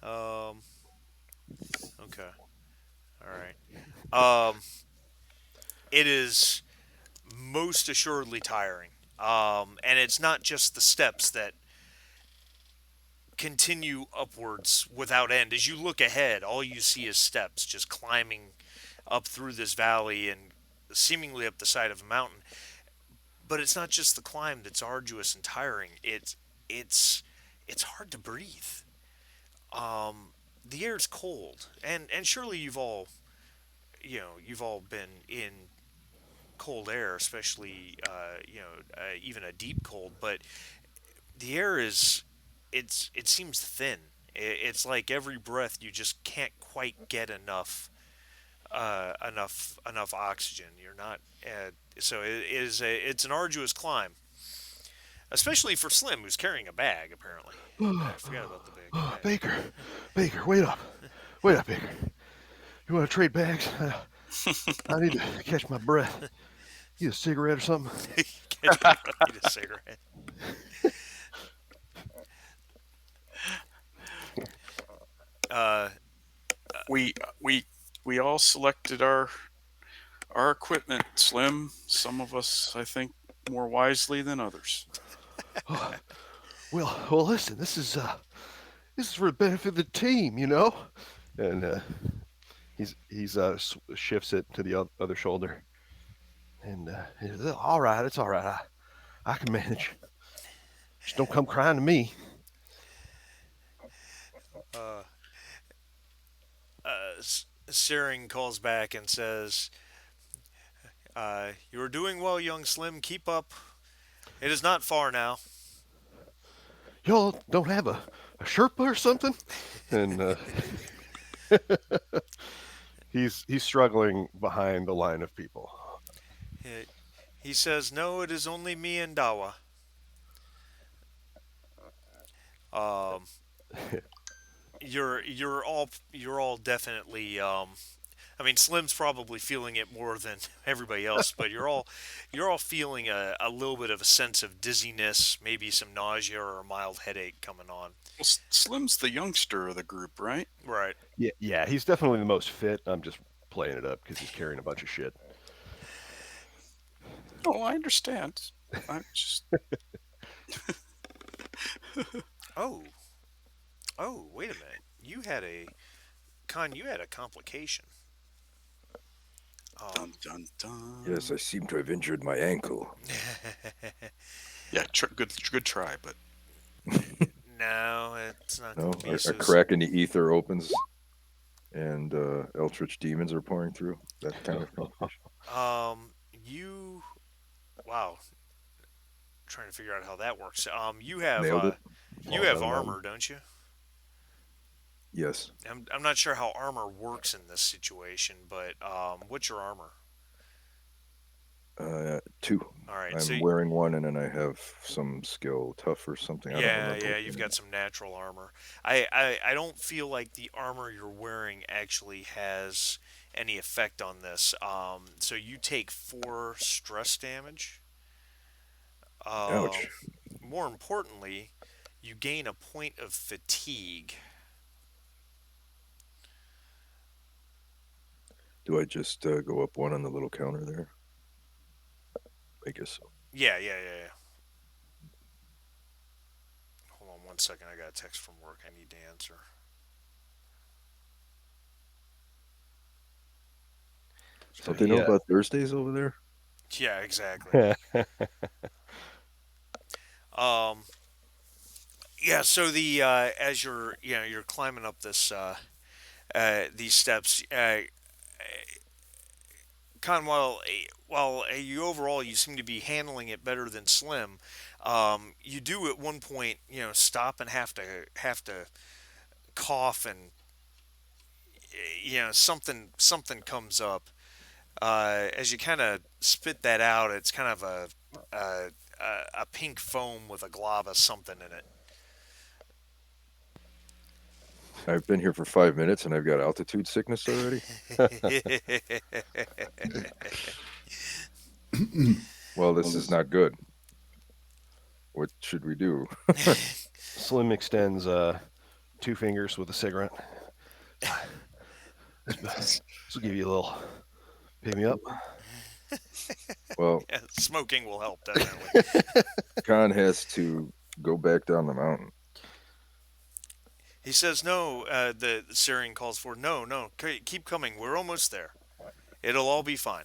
Um, okay. All right. It is most assuredly tiring. And it's not just the steps that continue upwards without end. As you look ahead, all you see is steps just climbing up through this valley and seemingly up the side of a mountain. But it's not just the climb that's arduous and tiring. It's it's hard to breathe. Um, the air's cold, and surely you've all been in cold air, especially even a deep cold. But the air it seems thin. It's like every breath you just can't quite get enough oxygen. You're not so it's an arduous climb, especially for Slim, who's carrying a bag. Apparently, I forgot about the bag. Baker, Baker, wait up. Wait up, Baker. You want to trade bags? I need to catch my breath. Need a cigarette or something? Catch my breath. Need a cigarette. Uh, We all selected our equipment, Slim. Some of us, I think, more wisely than others. Oh, well, listen. This is for the benefit of the team, you know. And he's shifts it to the other shoulder. And he says, all right, it's all right. I can manage. Just don't come crying to me. uh, Searing calls back and says, "You are doing well, young Slim. Keep up. It is not far now." Y'all don't have a Sherpa or something? And he's struggling behind the line of people. He he says, "No, it is only me and Dawa." Um, you're all definitely. I mean, Slim's probably feeling it more than everybody else, but you're all feeling a little bit of a sense of dizziness, maybe some nausea or a mild headache coming on. Well, Slim's the youngster of the group, right? Right. Yeah, he's definitely the most fit. I'm just playing it up because he's carrying a bunch of shit. Oh, I understand. I'm just Oh, oh, wait a minute. You had a complication. dun Um, dun Yes, dun. I seem to have injured my ankle. Yeah, good try, but no, it's not No, going to be a associated. crack in the ether opens, and eldritch demons are pouring through. That kind of complication. You, wow, trying to figure out how that works. You have Nailed it. you Falls have down a mountain. armor, don't you? Yes, I'm not sure how armor works in this situation, but what's your armor? two. All right, so I'm wearing one, and then I have some skill, tough or something. I don't yeah, remember. yeah, you've got some natural armor. I don't feel like the armor you're wearing actually has any effect on this. So you take 4 stress damage. Um, Ouch. More importantly, you gain a point of fatigue. Do I just go up one on the little counter there? I guess so. Yeah, yeah, yeah, yeah. Hold on 1 second. I got a text from work. I need to answer. So Don't they know he about Thursdays over there? Yeah, exactly. Um, yeah. So as you're climbing up these steps, Conwell, while you overall you seem to be handling it better than Slim, you do at one point stop and have to cough and something comes up. As you kind of spit that out, it's kind of a pink foam with a glob of something in it. I've been here for 5 minutes and I've got altitude sickness already. Well, this is not good. What should we do? Slim extends 2 fingers with a cigarette. This will give you a little pick me up. Well, Yeah, smoking will help definitely. Khan has to go back down the mountain. He says no. The Syrian calls for no, no. Keep coming. We're almost there. It'll all be fine.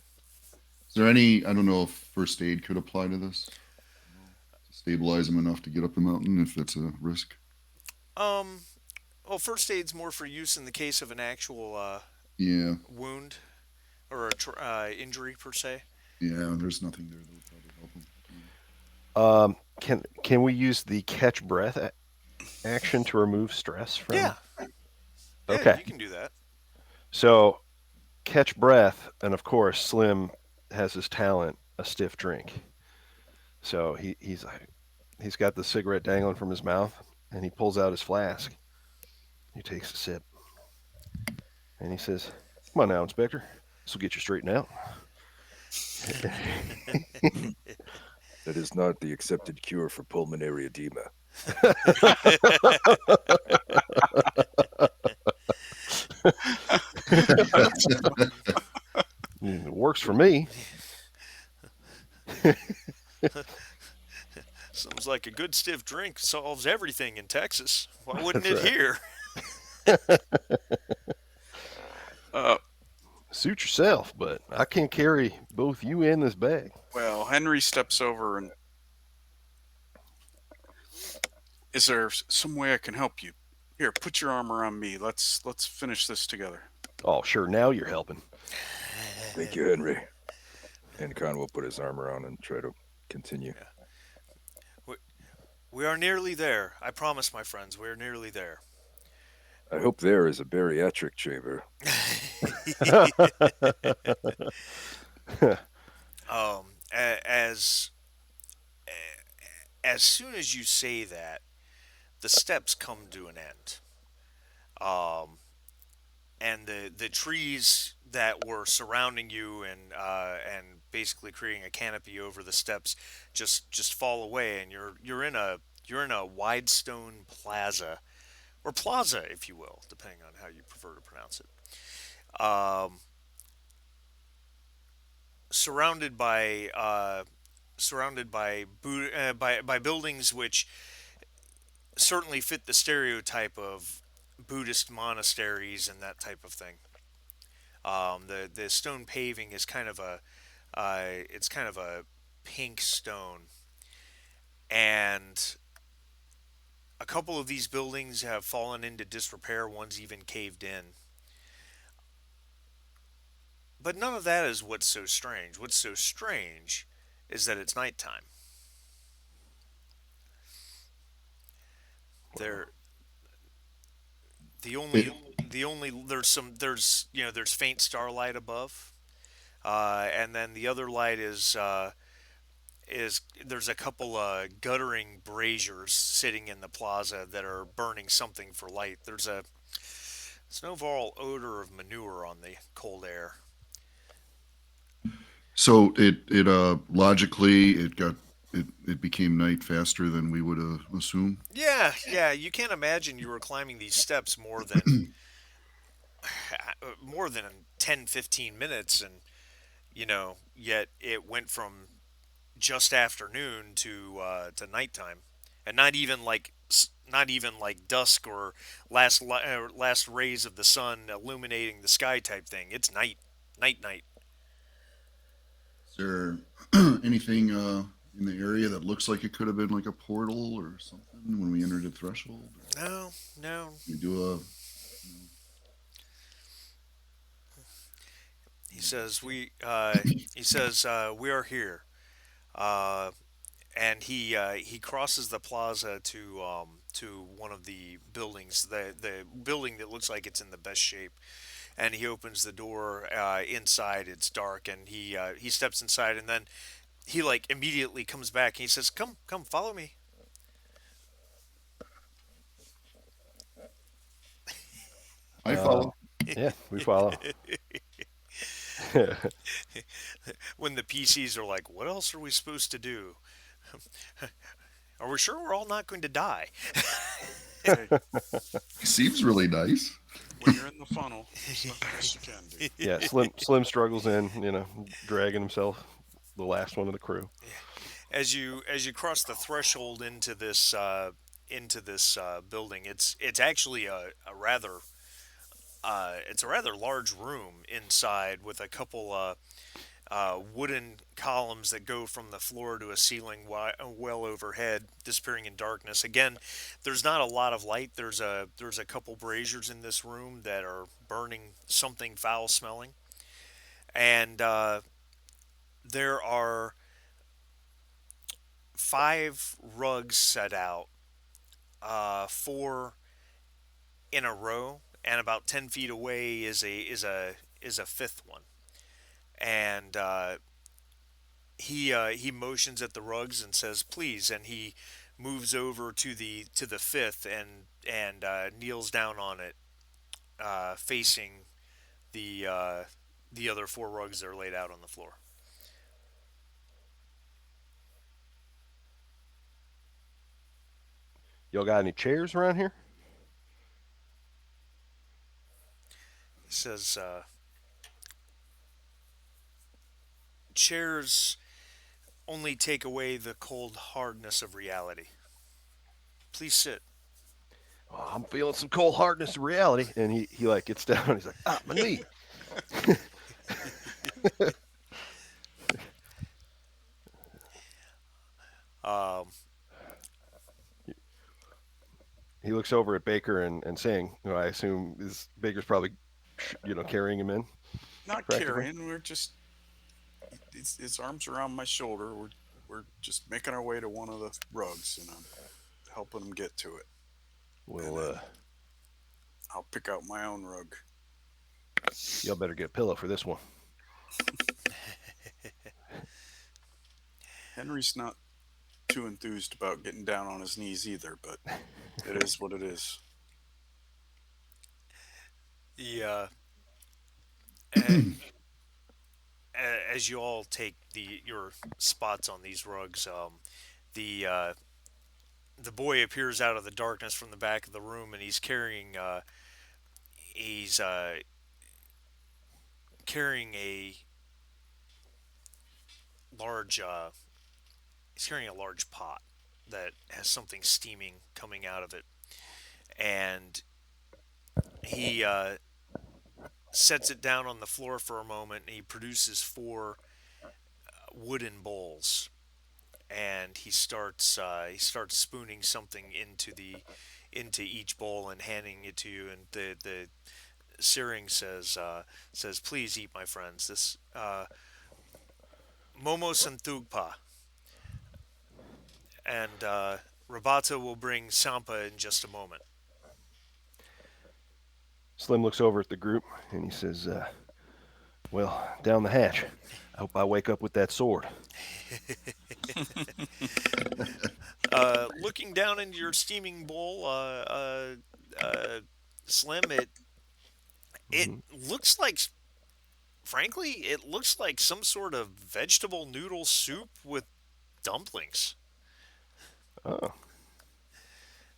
Is there any? I don't know if first aid could apply to this to stabilize him enough to get up the mountain if it's a risk. Um. Well, first aid's more for use in the case of an actual Yeah, wound or a injury per se. yeah. There's nothing there that would probably help him. Can we use the catch breath action to remove stress Yeah, from? yeah. Okay, You can do that. so catch breath, and of course, Slim has his talent, a stiff drink. So he's got the cigarette dangling from his mouth, and he pulls out his flask. He takes a sip, and he says, "Come on now, Inspector. This will get you straightened out." That is not the accepted cure for pulmonary edema. It works for me. Sounds like a good stiff drink solves everything in Texas. Why wouldn't That's it right. here? Uh, Suit yourself, but I can't carry both you and this bag. well, Henry steps over and. Is there some way I can help you? Here, put your arm around me. Let's finish this together. Oh, sure, now you're helping. Thank you, Henry. And Khan will put his arm around and try to continue. We, we are nearly there. I promise, my friends, we are nearly there. I hope there is a bariatric chamber. As as soon as you say that, the steps come to an end. Um, and the trees that were surrounding you and basically creating a canopy over the steps just fall away, and you're in a wide stone plaza or plaza, if you will, depending on how you prefer to pronounce it. Surrounded by by buildings which certainly fit the stereotype of Buddhist monasteries and that type of thing. The stone paving is kind of a it's kind of a pink stone, and a couple of these buildings have fallen into disrepair. One's even caved in. But none of that is what's so strange. What's so strange is that it's nighttime. There, the It, only the only there's there's faint starlight above, and then the other light is there's a couple guttering braziers sitting in the plaza that are burning something for light. It's an overall odor of manure on the cold air. so it logically it became night faster than we would assume. Yeah, yeah, you can't imagine you were climbing these steps more than 10, 15 minutes, and yet it went from just afternoon to nighttime, and not even like dusk or last rays of the sun illuminating the sky type thing. It's night, night, night. Is there anything in the area that looks like it could have been like a portal or something when we entered the threshold? Or No, no. we do a He says we are here. Uh, and he crosses the plaza to one of the buildings, the building that looks like it's in the best shape, and he opens the door. Inside, it's dark, and he steps inside, and then he like immediately comes back, and he says, "Come, come, follow me." I Uh, follow. yeah, we follow. When the PCs are like, what else are we supposed to do? Are we sure we're all not going to die? Hey, He seems really nice. when you're in the funnel, there's nothing else you can do. Yeah, Slim struggles in, dragging himself, the last one of the crew. As you cross the threshold into this building, it's actually a rather it's a rather large room inside with a couple wooden columns that go from the floor to a ceiling well overhead, disappearing in darkness. Again, there's not a lot of light. There's a couple braziers in this room that are burning something foul smelling, and there are 5 rugs set out, 4 in a row, and about 10 feet away is a fifth one. And he motions at the rugs and says, "Please," and he moves over to the fifth and kneels down on it, facing the other 4 rugs that are laid out on the floor. Y'all got any chairs around here? He says, "Chairs only take away the cold hardness of reality. Please sit." Oh, I'm feeling some cold hardness of reality. And he like gets down. He's like, my knee. Um, He looks over at Baker and saying, I assume Baker's probably, carrying him in, Not practically. carrying. We're just his arms around my shoulder. We're just making our way to one of the rugs, and I'm helping him get to it. And Well, then I'll pick out my own rug. y'all better get a pillow for this one. Henry's not too enthused about getting down on his knees either, but it is what it is. the a- as you all take your spots on these rugs, the the boy appears out of the darkness from the back of the room, and he's carrying a large he's carrying a large pot that has something steaming coming out of it, and he sets it down on the floor for a moment, and he produces 4 wooden bowls, and he starts spooning something into each bowl and handing it to you, and the Searing says, "Please eat, my friends. This Momo Santugpa, and Rabata will bring Sampa in just a moment." Slim looks over at the group and he says, well, down the hatch. I hope I wake up with that sword. Looking down into your steaming bowl, Slim, it Mhm. looks like, frankly, it looks like some sort of vegetable noodle soup with dumplings. Oh,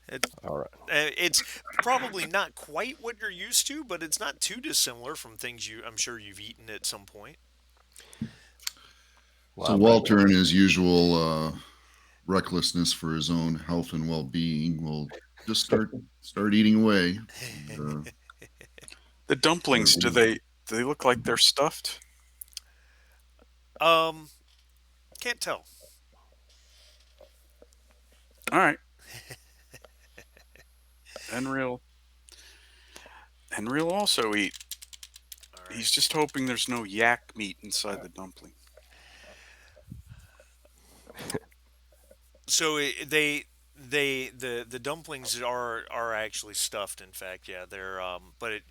It, all right. it's probably not quite what you're used to, but it's not too dissimilar from things I'm sure you've eaten at some point. Well, So I'm not Walter, in his usual recklessness for his own health and well-being, will just start eating away. And, The dumplings, do they look like they're stuffed? Um, can't tell. All right. Henry'll also eat. All right. He's just hoping there's no yak meat inside the dumpling. So the dumplings are actually stuffed. In fact, yeah, they're but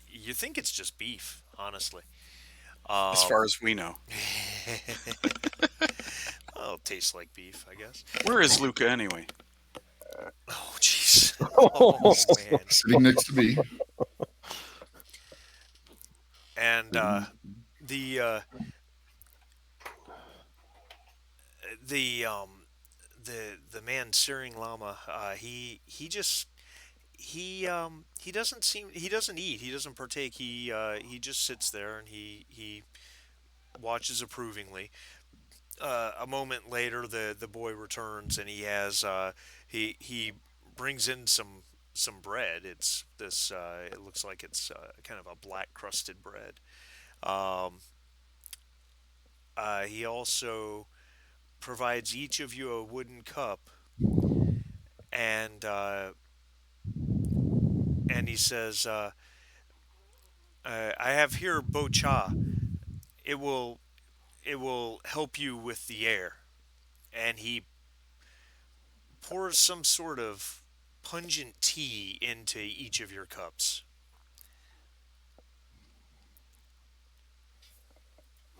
you think it's just beef, honestly. As Um, far as we know. well, it tastes like beef, I guess. Where is Luca anyway? Oh, jeez. Oh man. sitting next to me. and the uh, the the man Searing Lama, he doesn't seem he doesn't eat, he doesn't partake, he just sits there and he watches approvingly. A moment later, the boy returns and he brings in some bread. It's this it looks like it's kind of a black crusted bread. Um, he also provides each of you a wooden cup, and he says, "I have here bocha. It will help you with the air." And he pours some sort of pungent tea into each of your cups.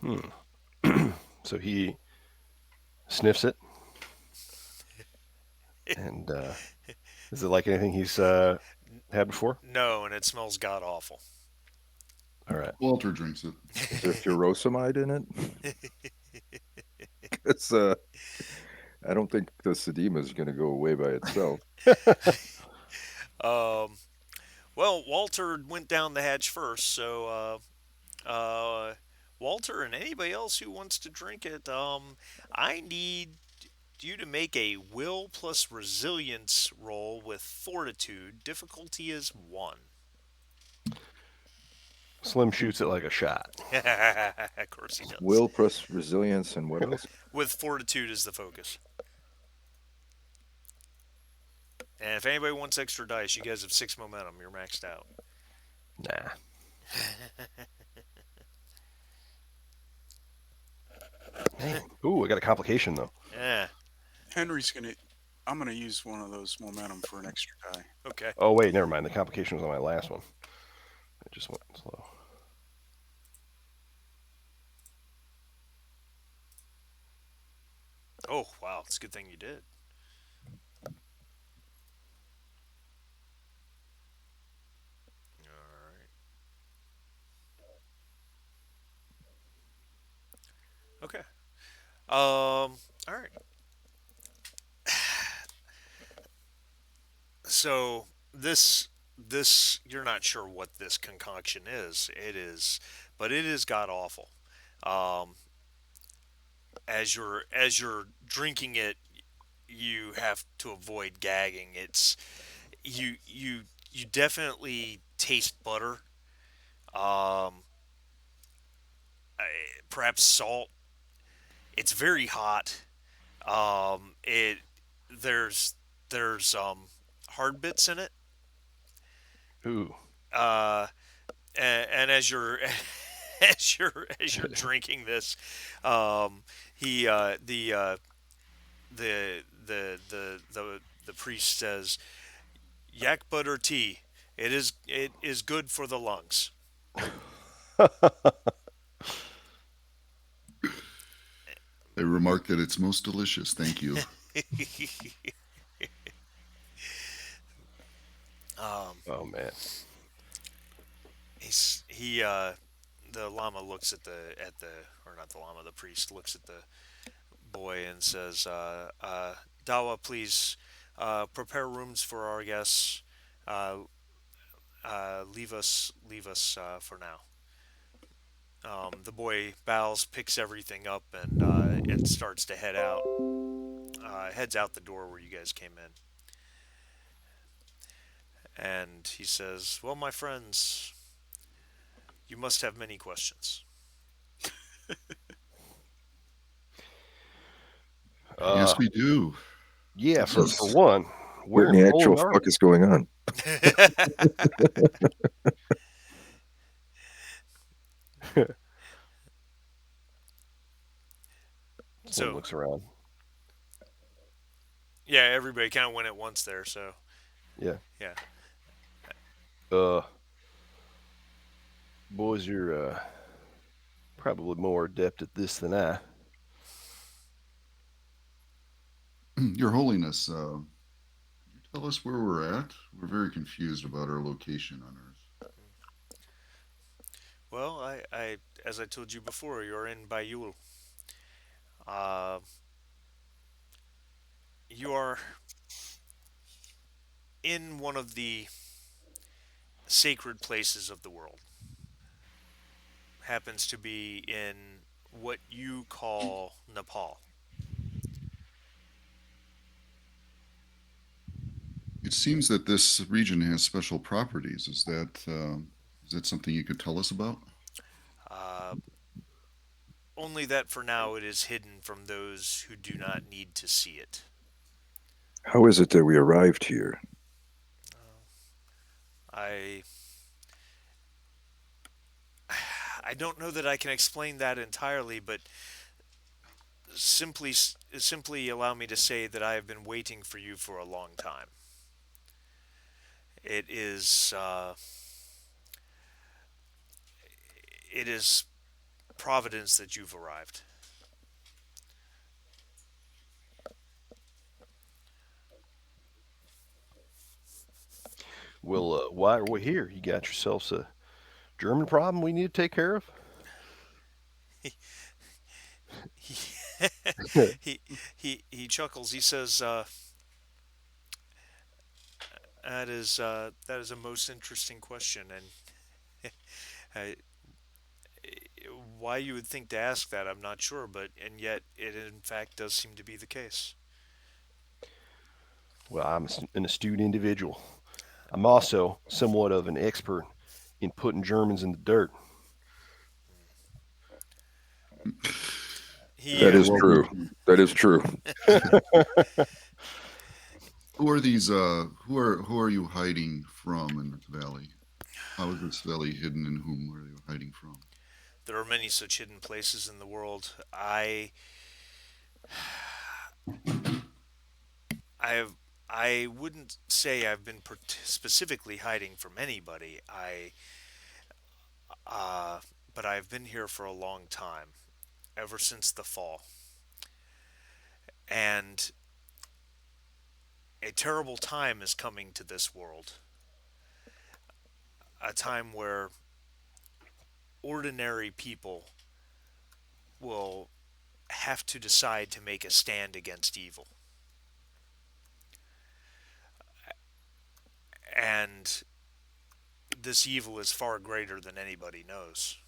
Hmm. So he sniffs it, and is it like anything he's had before? No, and it smells god awful. All right. Walter drinks it. Is there furosemide in it? 'Cause, I don't think the sedema is going to go away by itself. um, well, Walter went down the hatch first, so Walter and anybody else who wants to drink it, I need you to make a will plus resilience roll with fortitude. Difficulty is 1. Slim shoots it like a shot. Of course he does. Will plus resilience and what else? With fortitude as the focus. And if anybody wants extra dice, you guys have 6 momentum. You're maxed out. Nah. Man. Ooh, I got a complication though. Yeah. Henry's gonna. I'm gonna use one of those momentum for an extra die. Okay. Oh wait, never mind. The complication was on my last one. It just went slow. Oh, wow. It's a good thing you did. All right. Okay. All right. So you're not sure what this concoction is. It is, but it is god awful. Um, as you're drinking it, you have to avoid gagging. It's you definitely taste butter. Um, Perhaps salt. It's very hot. It there's hard bits in it. Ooh. Uh, and as you're as you're drinking this, he the priest says, "Yak butter tea. It is good for the lungs." I remark that it's most delicious. Thank you. um, Oh man. the lama looks at the or not the lama, the priest looks at the boy and says, "Dawa, please prepare rooms for our guests. Uh, leave us for now." The boy bows, picks everything up, and starts to head out. Heads out the door where you guys came in, and he says, "Well, my friends, you must have many questions." Uh, Yes, we do. yeah. This For is one, where What in in the actual Poland are fuck we? is going on? Slim So looks around. yeah, everybody kind of went at once there. So Yeah. yeah, Uh, boys, you're probably more adept at this than I. Your Holiness. Could you tell us where we're at? We're very confused about our location on Earth. Well, as I told you before, you're in Bayul. Uh, you are in one of the sacred places of the world. Happens to be in what you call Nepal. It seems that this region has special properties. Is that something you could tell us about? Uh, Only that for now it is hidden from those who do not need to see it. How is it that we arrived here? I I don't know that I can explain that entirely, but simply allow me to say that I have been waiting for you for a long time. It is it is providence that you've arrived. Well, why are we here? You got yourselves a German problem we need to take care of? He he chuckles. He says, that is a most interesting question, and uh, why you would think to ask that, I'm not sure, but and yet it in fact does seem to be the case. Well, an astute individual. I'm also somewhat of an expert in putting Germans in the dirt. He That Yeah, is well, true. That is true. who are who are you hiding from in this valley? How is this valley hidden, and whom are you hiding from? There are many such hidden places in the world. I have I wouldn't say I've been specifically hiding from anybody. Uh, but I've been here for a long time, ever since the fall, and a terrible time is coming to this world. A time where ordinary people will have to decide to make a stand against evil. And this evil is far greater than anybody knows.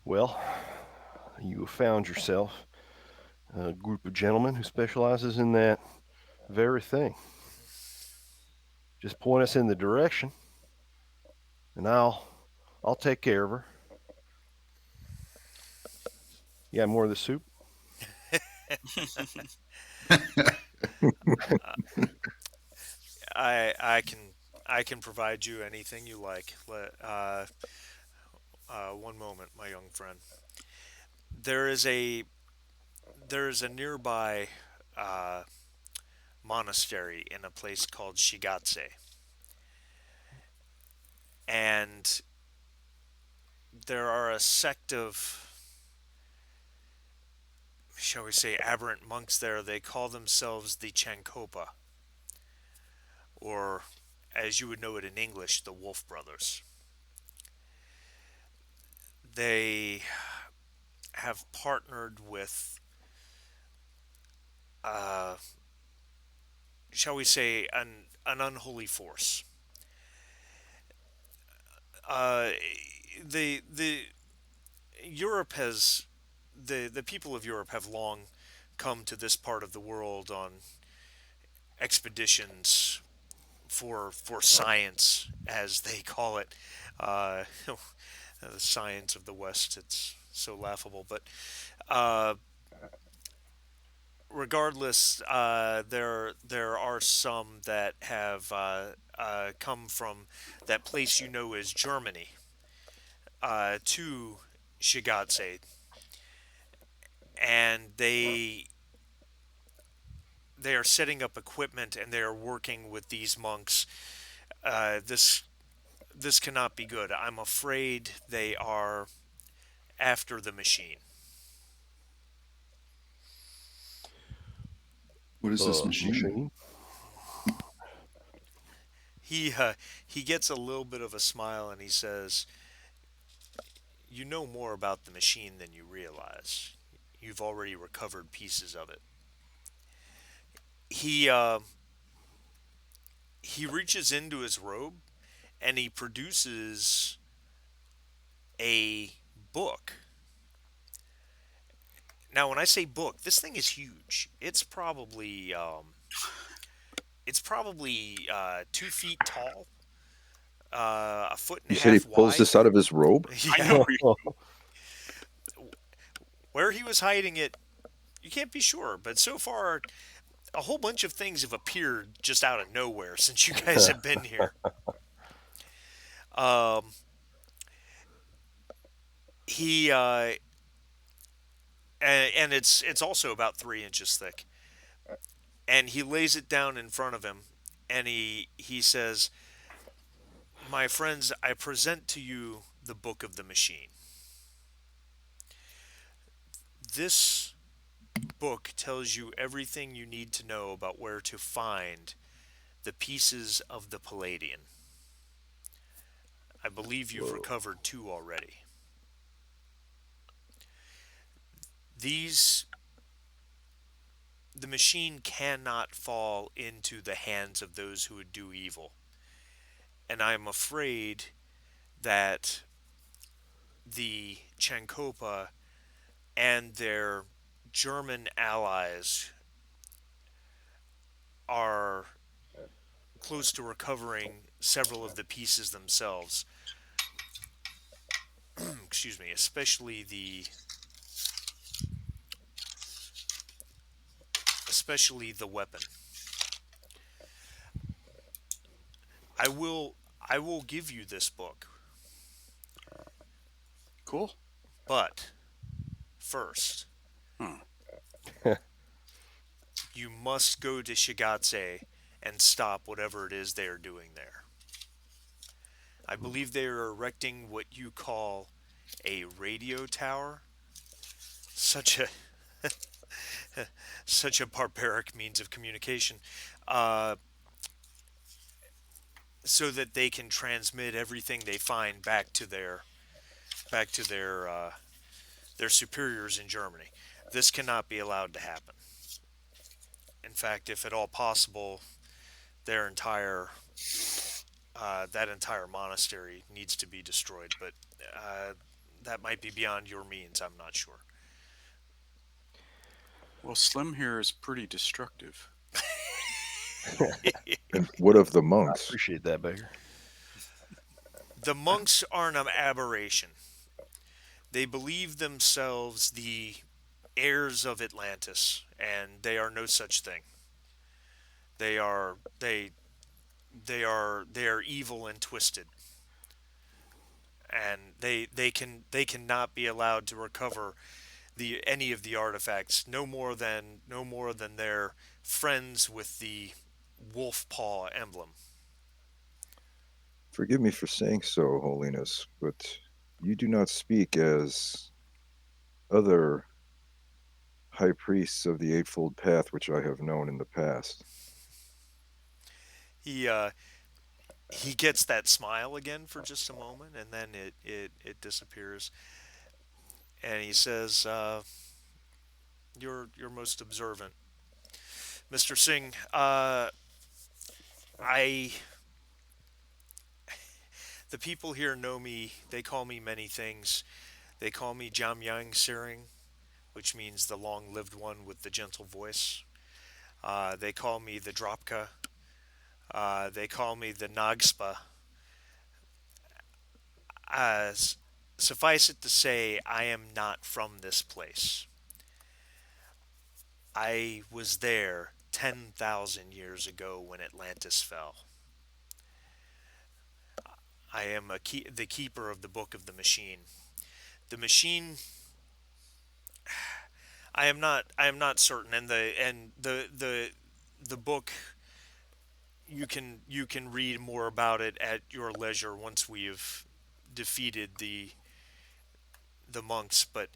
Well, you have found yourself a group of gentlemen who specializes in that very thing. Just point us in the direction, and I'll take care of her. Yeah, more of the soup. Uh, I can provide you anything you like. One moment, my young friend. There is a there is a nearby uh, monastery in a place called Shigatse, and there are a sect of, shall we say, aberrant monks there. They call themselves the Chankopa, or as you would know it in English, the Wolf Brothers. They have partnered with, uh, shall we say, an unholy force. Uh, the Europe has the people of Europe have long come to this part of the world on expeditions for science, as they call it. Uh, the science of the West. It's so laughable, but uh, regardless, there are some that have come from that place you know as Germany to Shigatse, and they are setting up equipment and they are working with these monks. This cannot be good. I'm afraid they are after the machine. What is this machine? Machine. he gets a little bit of a smile and he says, "You know more about the machine than you realize. You've already recovered pieces of it." He uh, he reaches into his robe and he produces a book. Now, when I say book, this thing is huge. It's probably 2 feet tall, a foot and You a said he half pulls wide. this out of his robe? I Yeah, know. where he was hiding it, you can't be sure. But so far, a whole bunch of things have appeared just out of nowhere since you guys have been here. Um, he and it's also about 3 inches thick. And he lays it down in front of him, and he says, "My friends, I present to you the book of the machine. This book tells you everything you need to know about where to find the pieces of the Palladian. I believe you've Whoa. recovered 2 already. These The machine cannot fall into the hands of those who would do evil, and I am afraid that the Chankopa and their German allies are close to recovering several of the pieces themselves. Excuse me, especially the weapon. I will give you this book, Cool. but first Huh. you must go to Shigatse and stop whatever it is they are doing there. I believe they are erecting what you call a radio tower. Such a such a barbaric means of communication, uh, so that they can transmit everything they find back to their superiors in Germany. This cannot be allowed to happen. In fact, if at all possible, their entire that entire monastery needs to be destroyed. But uh, that might be beyond your means. I'm not sure. Well, Slim here is pretty destructive. And what of the I monks? appreciate that, Baker. The monks are an aberration. They believe themselves the heirs of Atlantis, and they are no such thing. They are they they are evil and twisted, and they cannot be allowed to recover the any of the artifacts, no more than their friends with the wolf paw emblem. Forgive me for saying so, Holiness, but you do not speak as other high priests of the Eightfold Path which I have known in the past. He gets that smile again for just a moment, and then it disappears. And he says, "You're most observant, Mr. Singh. I The people here know me. They call me many things. They call me Jamyang Siring, which means the long-lived one with the gentle voice. They call me the Dropka. They call me the Nagspa. As Suffice it to say, I am not from this place. I was there 10,000 years ago when Atlantis fell. I am the keeper of the Book of the Machine. The machine, I am not certain, and the book, you can read more about it at your leisure once we have defeated the monks. But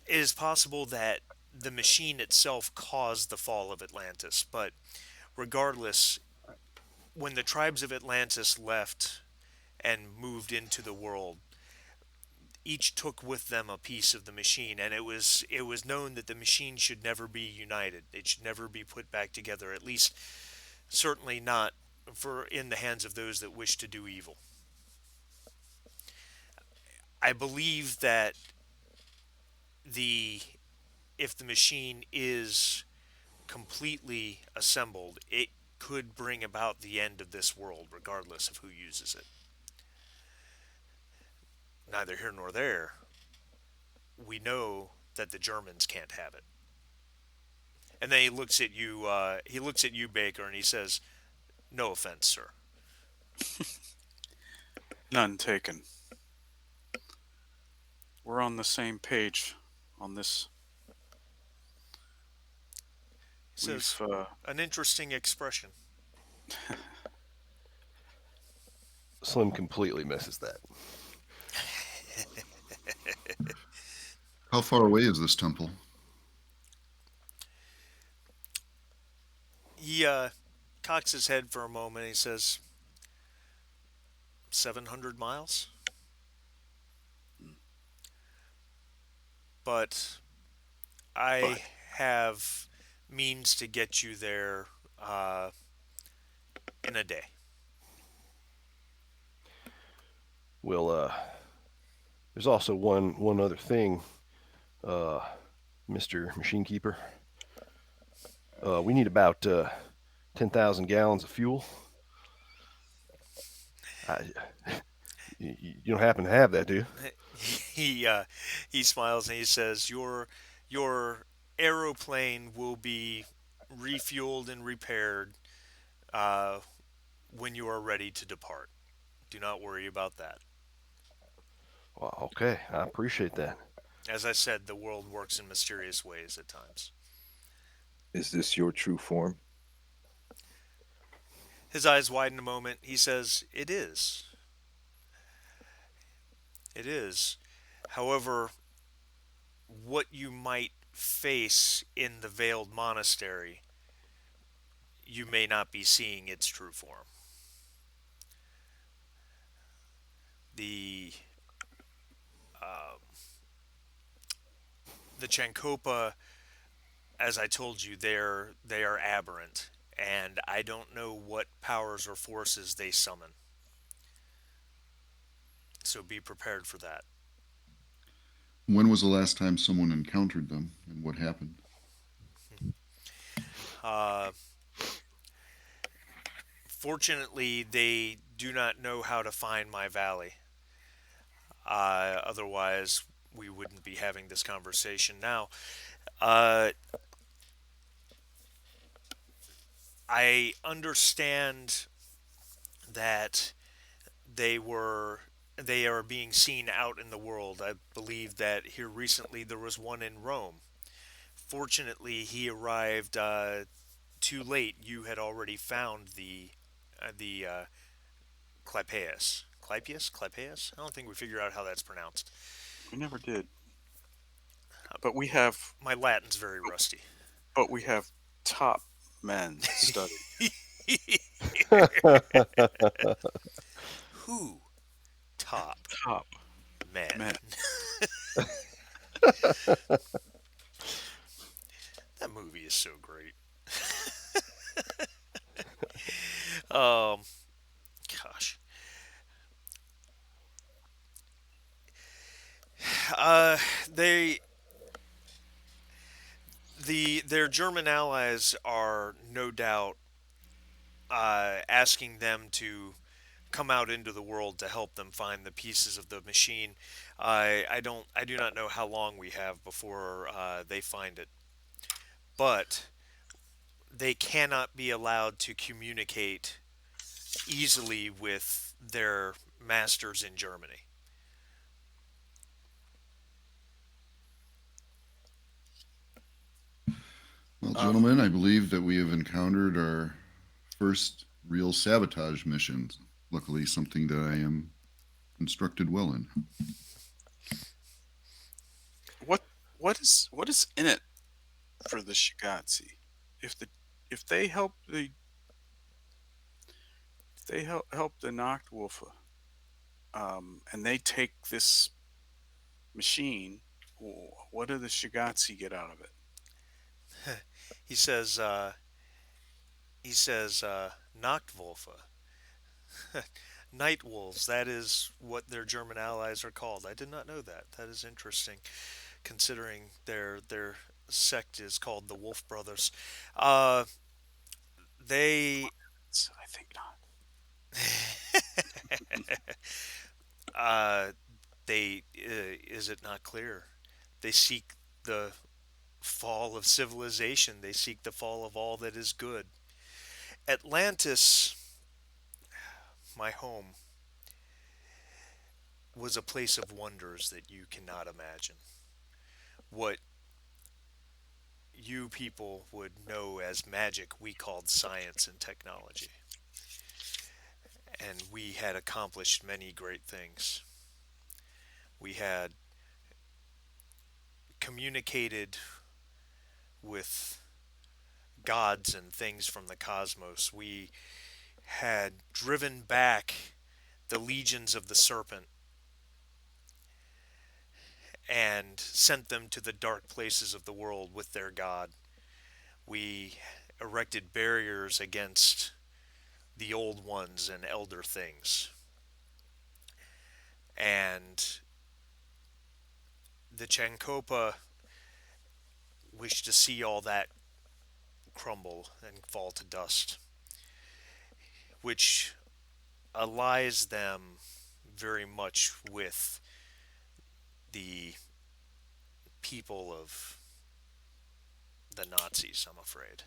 it is possible that the machine itself caused the fall of Atlantis. But Regardless, when the tribes of Atlantis left and moved into the world, each took with them a piece of the machine, and it was known that the machine should never be united. It should never be put back together. At least, certainly not for in the hands of those that wish to do evil. I believe that the if the machine is completely assembled, it could bring about the end of this world, regardless of who uses it. Neither here nor there. We know that the Germans can't have it. And then he looks at you. He looks at you, Baker, and he says, "No offense, sir." None taken. We're on the same page on this. He says, We've "An interesting expression." Slim completely misses that. How far away is this temple? He cocks his head for a moment. And he says, 700 miles. But I but have means to get you there in a day. Well, there's also one other thing, uh, Mister Machine Keeper. We need about 10,000 gallons of fuel. I, you don't happen to have that, do you? He smiles and he says, Your aeroplane will be refueled and repaired uh, when you are ready to depart. Do not worry about that. Well, okay, I appreciate that. As I said, the world works in mysterious ways at times. Is this your true form? His eyes widen a moment. He says, It is. It is. However, what you might face in the veiled monastery, you may not be seeing its true form. The uh, the Chankopa, as I told you, they are aberrant, and I don't know what powers or forces they summon. So be prepared for that. When was the last time someone encountered them, and what happened? Uh, Fortunately, they do not know how to find my valley. Otherwise, we wouldn't be having this conversation now. Uh, I understand that they were they are being seen out in the world. I believe that here recently there was one in Rome. Fortunately, he arrived too late. You had already found the Clypeus. Clypeus? Clypeus? I don't think we figured out how that's pronounced. we never did. But we have My Latin's very rusty. but we have top men study. Who? Top Top men. men. That movie is so great. Um, Gosh. Uh, they their German allies are no doubt asking them to come out into the world to help them find the pieces of the machine. I do not know how long we have before they find it, but they cannot be allowed to communicate easily with their masters in Germany. Well, Um, gentlemen, I believe that we have encountered our first real sabotage mission. Luckily, something that I am instructed well in. what what is in it for the Shigatsi? If the if they help the they help the Nachtwolf, and they take this machine, what do the Shigatsi get out of it? He says, Nachtwolfe, night wolves. That is what their German allies are called. I did not know that. That is interesting, considering their sect is called the Wolf Brothers. Uh, they I think not. uh, they is it not clear? They seek the fall of civilization. They seek the fall of all that is good. Atlantis, my home, was a place of wonders that you cannot imagine. What you people would know as magic, we called science and technology. And we had accomplished many great things. We had communicated with gods and things from the cosmos. We had driven back the legions of the serpent and sent them to the dark places of the world with their god. We erected barriers against the old ones and elder things. And the Chankopa wished to see all that crumble and fall to dust, which allies them very much with the people of the Nazis, I'm afraid.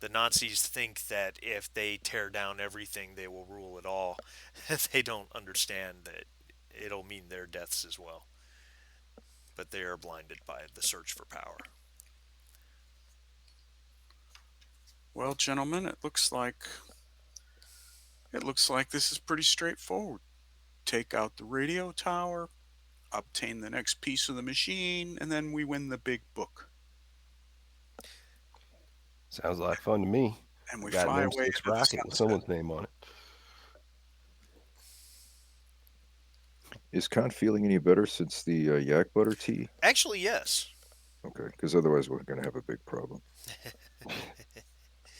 The Nazis think that if they tear down everything, they will rule it all. They don't understand that it'll mean their deaths as well. But they are blinded by the search for power. Well, gentlemen, it looks like this is pretty straightforward. Take out the radio tower, obtain the next piece of the machine, and then we win the big book. Sounds like fun to me. And I we got an fly away M6 into the rocket with sunset. someone's name on it. Is Khan feeling any better since the yak butter tea? Actually, yes. Okay, because otherwise we're going to have a big problem.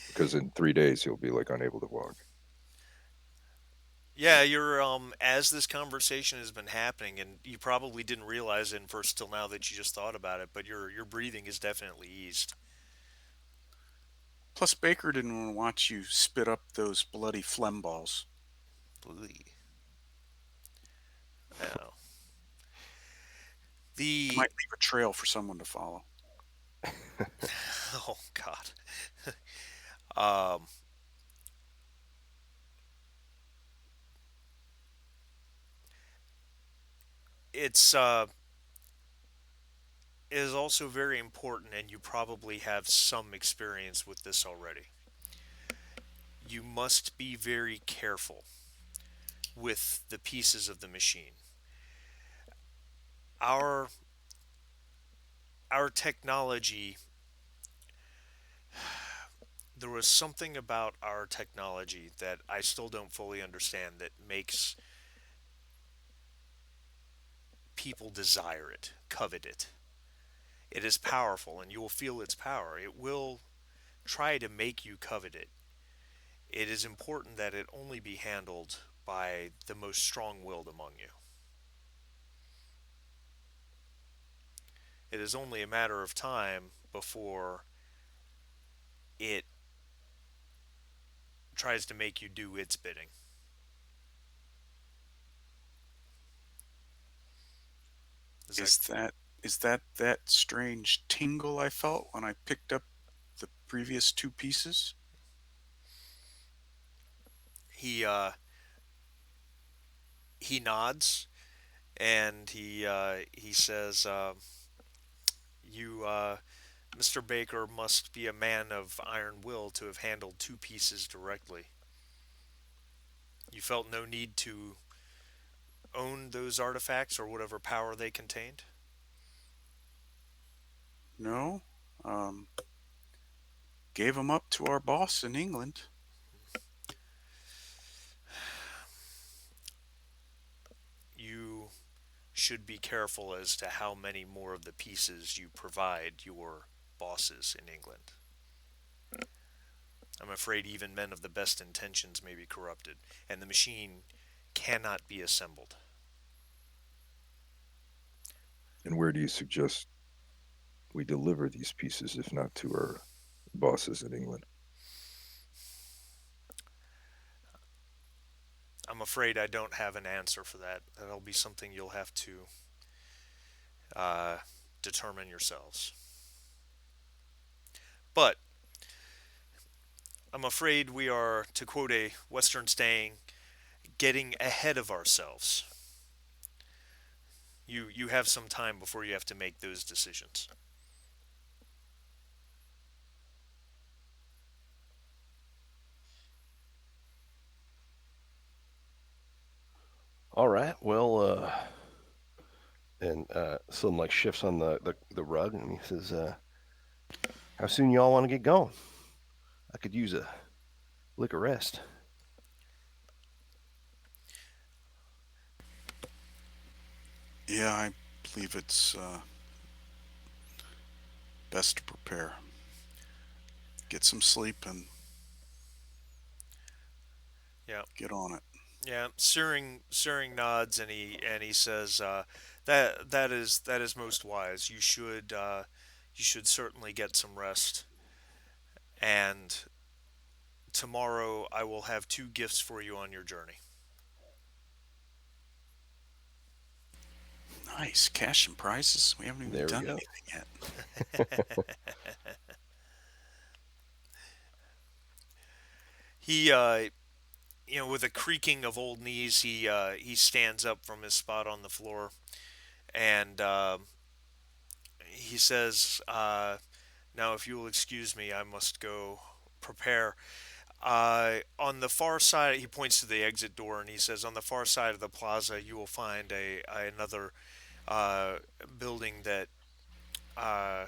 Because in 3 days he'll be like unable to walk. Yeah, you're as this conversation has been happening, and you probably didn't realize it first till now that you just thought about it, but your breathing is definitely eased. Plus, Baker didn't want to watch you spit up those bloody phlegm balls. Blee. Now, It the might leave a trail for someone to follow. oh God, um, it's it is also very important, and you probably have some experience with this already. You must be very careful with the pieces of the machine. Our our technology, there was something about our technology that I still don't fully understand that makes people desire it, covet it. It is powerful, and you will feel its power. It will try to make you covet it. It is important that it only be handled by the most strong willed among you. It is only a matter of time before it tries to make you do its bidding. Is that Is that strange tingle I felt when I picked up the previous two pieces? he he nods and he says, "You, Mr. Baker, must be a man of iron will to have handled two pieces directly. You felt no need to own those artifacts or whatever power they contained." No. Gave them up to our boss in England. should be careful as to how many more of the pieces you provide your bosses in England. I'm afraid even men of the best intentions may be corrupted, and the machine cannot be assembled. And where do you suggest we deliver these pieces, if not to our bosses in England? I'm afraid I don't have an answer for that. That'll be something you'll have to uh, determine yourselves. But I'm afraid we are, to quote a Western saying, getting ahead of ourselves. You have some time before you have to make those decisions. All right. Well, and Slim like shifts on the rug and he says, "How soon y'all want to get going? I could use a lick of rest." Yeah, I believe it's best to prepare. Get some sleep and Yeah, get on it. yeah. Searing nods and he says that is most wise. You should certainly get some rest. And tomorrow I will have two gifts for you on your journey. Nice. Cash and prizes. We haven't even There we done go. anything yet. He with a creaking of old knees, he stands up from his spot on the floor and he says, "Now, if you will excuse me, I must go prepare." On the far side, he points to the exit door and he says, "On the far side of the plaza, you will find another uh, building uh,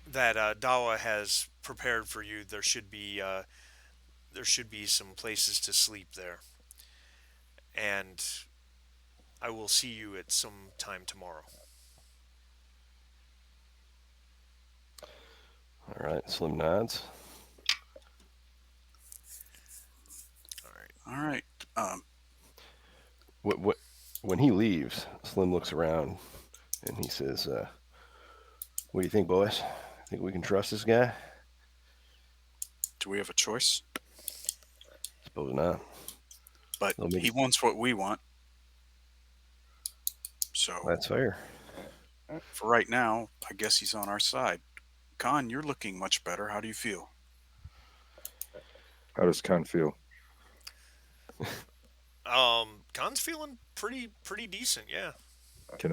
that Dawa has prepared for you. There should be some places to sleep there, and I will see you at some time tomorrow." All right. Slim nods. All right. All right. Um, What when he leaves, Slim looks around and he says, "What do you think, boys? Think we can trust this guy?" do we have a choice? Suppose not. But They'll make he it. wants what we want. So That's fair. for right now, I guess he's on our side. Khan, you're looking much better. How do you feel? How does Khan feel? Khan's feeling pretty decent. Yeah. Can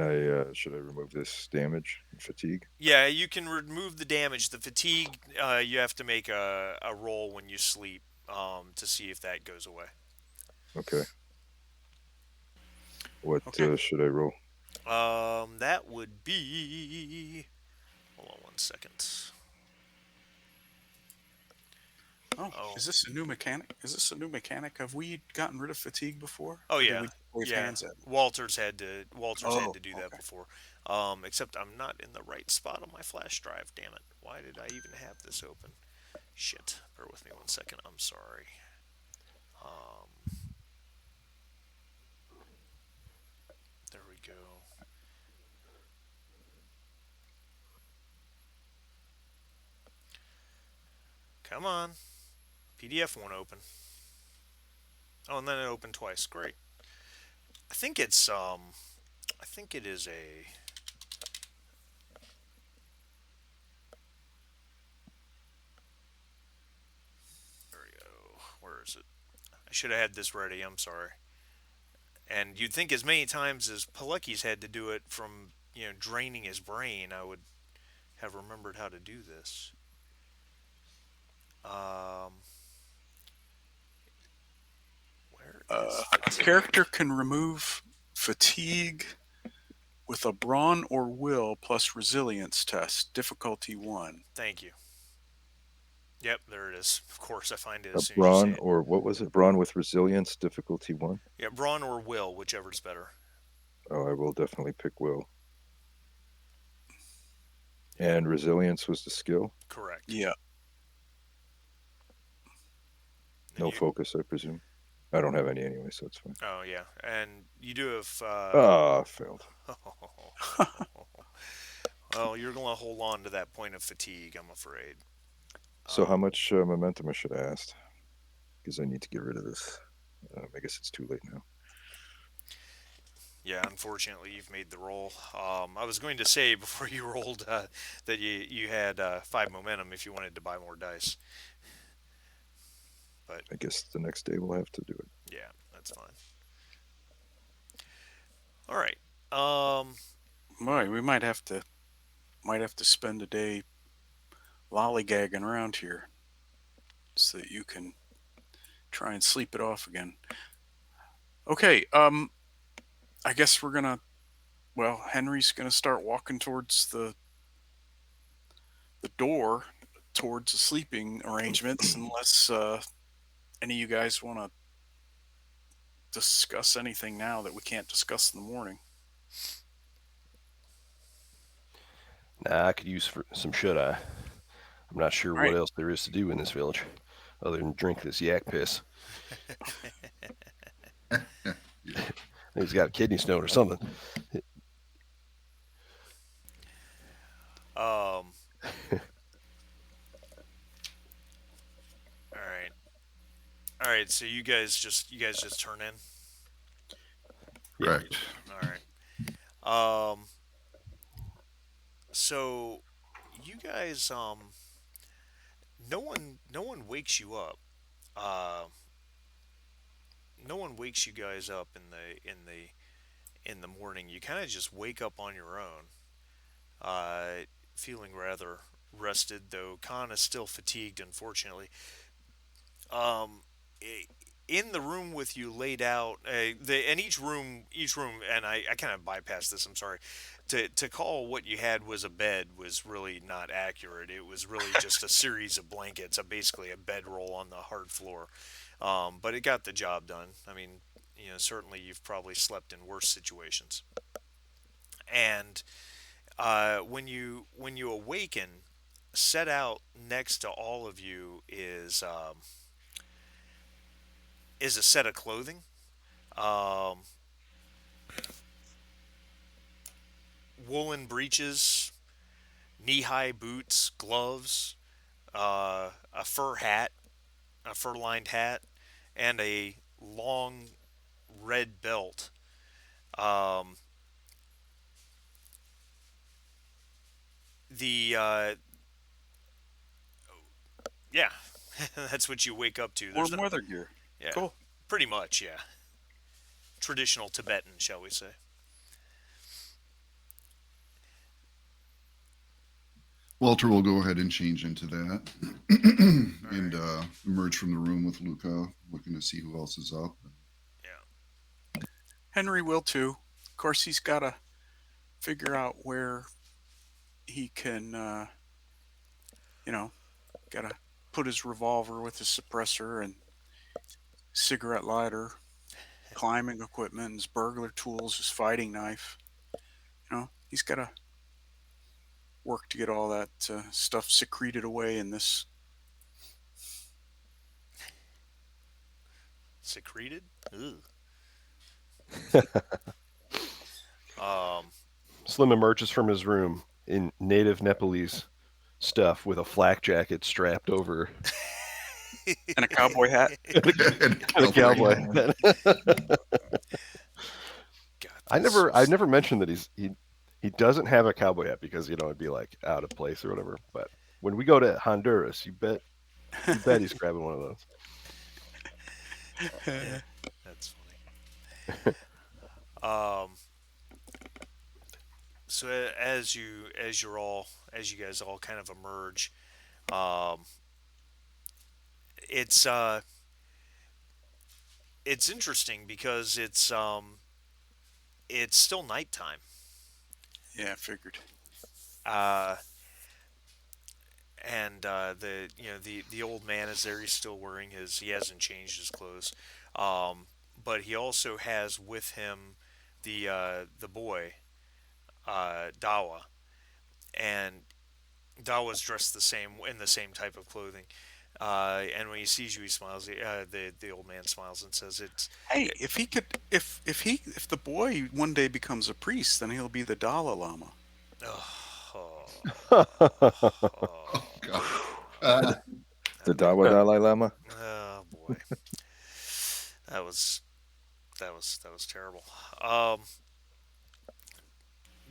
should I remove this damage and fatigue? Yeah, you can remove the damage. The fatigue, you have to make a roll when you sleep to see if that goes away. Okay. What Okay. should I roll? That would be. Hold on 1 second. Oh, Oh, is this a new mechanic? Is this a new mechanic? Have we gotten rid of fatigue before? oh Or did yeah, we wave yeah. hands at it? Walters had Oh, to do that okay. before. Except I'm not in the right spot on my flash drive. Damn it! Why did I even have this open? Shit. Bear with me 1 second. I'm sorry. Um, there we go. Come on. PDF won't open. Oh, and then it opened twice. Great. I think it's I think it is a. There we go. Where is it? I should have had this ready. I'm sorry. And you'd think as many times as Pilecki's had to do it from draining his brain, I would have remembered how to do this. Um, where is A character can remove fatigue with a brawn or will plus resilience test, difficulty 1. Thank you. Yep, there it is. Of course, I find it as soon as you say Brawn, it. or what was it? Brawn with resilience, difficulty 1. Yeah, brawn or will, whichever's better. Oh, I will definitely pick will. Yeah, And resilience was the skill. correct. Yeah. And No you, focus, I presume. I don't have any anyway, so it's fine. oh yeah, and you do have. Ah, failed. Well, you're gonna hold on to that point of fatigue, I'm afraid. So how Um, much momentum I should have asked? Because I need to get rid of this. I guess it's too late now. yeah, unfortunately, you've made the roll. I was going to say before you rolled that you had 5 momentum if you wanted to buy more dice, but I guess the next day we'll have to do it. yeah, that's fine. All right. Um, Boy, we might have to spend a day lollygagging around here so that you can try and sleep it off again. Okay, I guess we're gonna. Well, Henry's gonna start walking towards the door, towards the sleeping arrangements, unless any of you guys want to discuss anything now that we can't discuss in the morning. Nah, I could use some shut eye. I'm not sure All what right. else there is to do in this village other than drink this yak piss. Yeah. He's got a kidney stone or something. um, all right, all right. So you guys just turn in. Yeah. Correct. All right. Um, so you guys, no one wakes you up. Uh, no one wakes you guys up in the morning. You kind of just wake up on your own, feeling rather rested, though kind of still fatigued, unfortunately. Um, in the room with you laid out, and each room, and I kind of bypassed this. I'm sorry. To call what you had was a bed was really not accurate. It was really just a series of blankets, basically a bedroll on the hard floor. But it got the job done. I mean, certainly you've probably slept in worse situations. And when you awaken, set out next to all of you is a set of clothing, um, woolen breeches, knee-high boots, gloves, a fur hat, a fur-lined hat, and a long red belt. Um, the Yeah, that's what you wake up to. There's Warm no, weather gear. yeah, Cool. pretty much, yeah. Traditional Tibetan, shall we say? Walter will go ahead and change into that All and right. emerge from the room with Luca, looking to see who else is up. Yeah. Henry will too. Of course, he's got to figure out where he can, you know, got to put his revolver with his suppressor and cigarette lighter, climbing equipment, his burglar tools, his fighting knife. He's got to work to get all that stuff secreted away in this. Secreted. Ugh. Um. Slim emerges from his room in native Nepalese stuff with a flak jacket strapped over And a cowboy hat. And and a cowboy. God, I this never I was. never mentioned that he doesn't have a cowboy hat because it'd be like out of place or whatever. But when we go to Honduras, you bet he's grabbing one of those. That's funny. So as you guys all kind of emerge, um, it's it's interesting because it's still nighttime. Yeah, I figured. Uh, and the old man is there. He's still wearing his. He hasn't changed his clothes, but he also has with him the boy Dawa, and Dawa's dressed the same in the same type of clothing. And when he sees you, he smiles. The old man smiles and says, "It's Hey, if he could, if the boy one day becomes a priest, then he'll be the Dalai Lama. oh, Oh God. The, Uh, the Dawa Dalai Lama. oh boy, that was that was terrible." Um,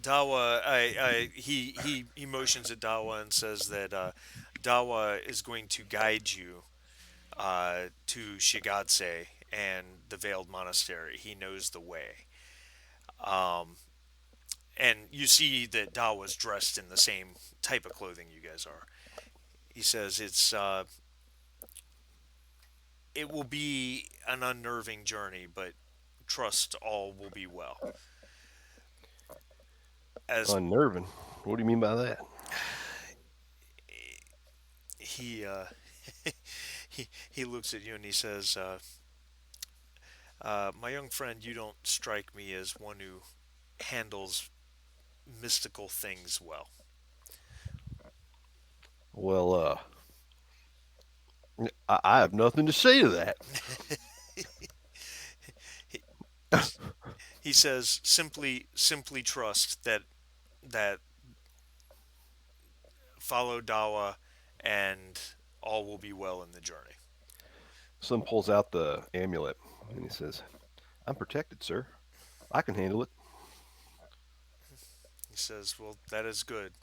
Dawa, he motions at Dawa and says that Dawa is going to guide you to Shigatse and the Veiled Monastery. He knows the way. Um, and you see that Dawa's dressed in the same type of clothing you guys are. He says it will be an unnerving journey, but trust all will be well. As Unnerving. What do you mean by that? he he looks at you and he says, "My young friend, you don't strike me as one who handles mystical things well." Well, I have nothing to say to that. he, he's, he says, simply trust that follow Dawa, and all will be well in the journey. Slim pulls out the amulet and he says, "I'm protected, sir. I can handle it." He says, "Well, that is good.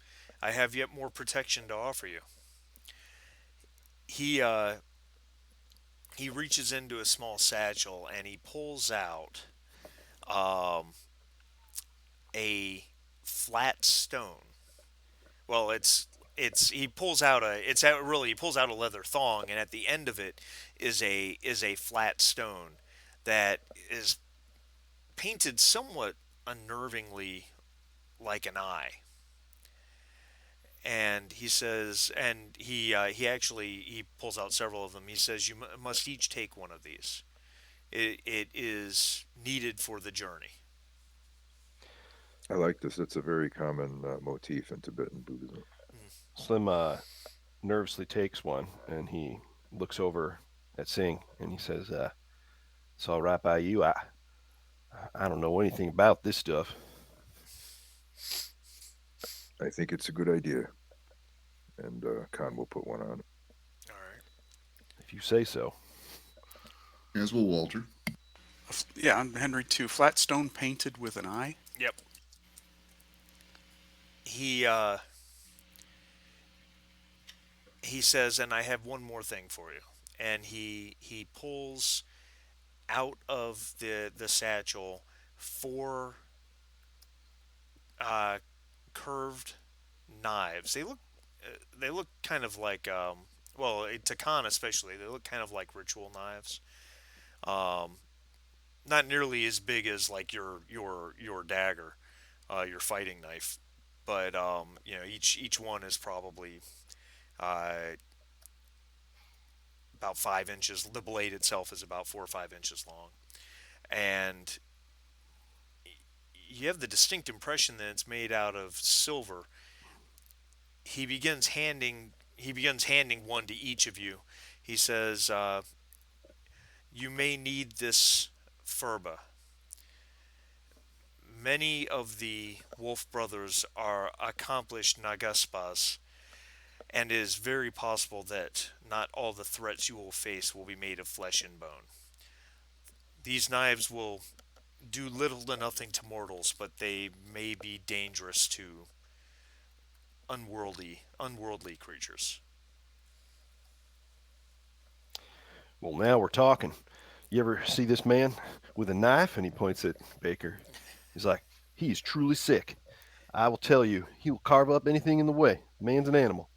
I have yet more protection to offer you." He he reaches into a small satchel and he pulls out um, a flat stone. Well, it's he pulls out a it's out really he pulls out a leather thong, and at the end of it is a flat stone that is painted somewhat unnervingly like an eye. And he says, and he actually he pulls out several of them. He says, must each take one of these. It is needed for the journey. I like this. It's a very common motif in Tibetan Buddhism. Mm. Slim nervously takes one and he looks over at Singh and he says, "It's all right by you. I don't know anything about this stuff." I think it's a good idea, and Khan will put one on. All right. If you say so. as will Walter. Yeah, I'm Henry too. Flat stone painted with an eye. Yep. He he says, and I have one more thing for you. And he pulls out of the satchel four uh, curved knives. They look kind of like well, to Khan especially, they look kind of like ritual knives. Um, Not nearly as big as like your dagger, your fighting knife, but each one is probably uh, about 5 inches. The blade itself is about 4 or 5 inches long, and you have the distinct impression that it's made out of silver. He begins handing one to each of you. He says, "You may need this furba. Many of the Wolf brothers are accomplished Nagaspas, and it is very possible that not all the threats you will face will be made of flesh and bone. These knives will do little to nothing to mortals, but they may be dangerous to unworldly creatures." Well, now we're talking. You ever see this man with a knife? And he points at Baker. He's like, "He is truly sick. I will tell you, he will carve up anything in the way. The man's an animal."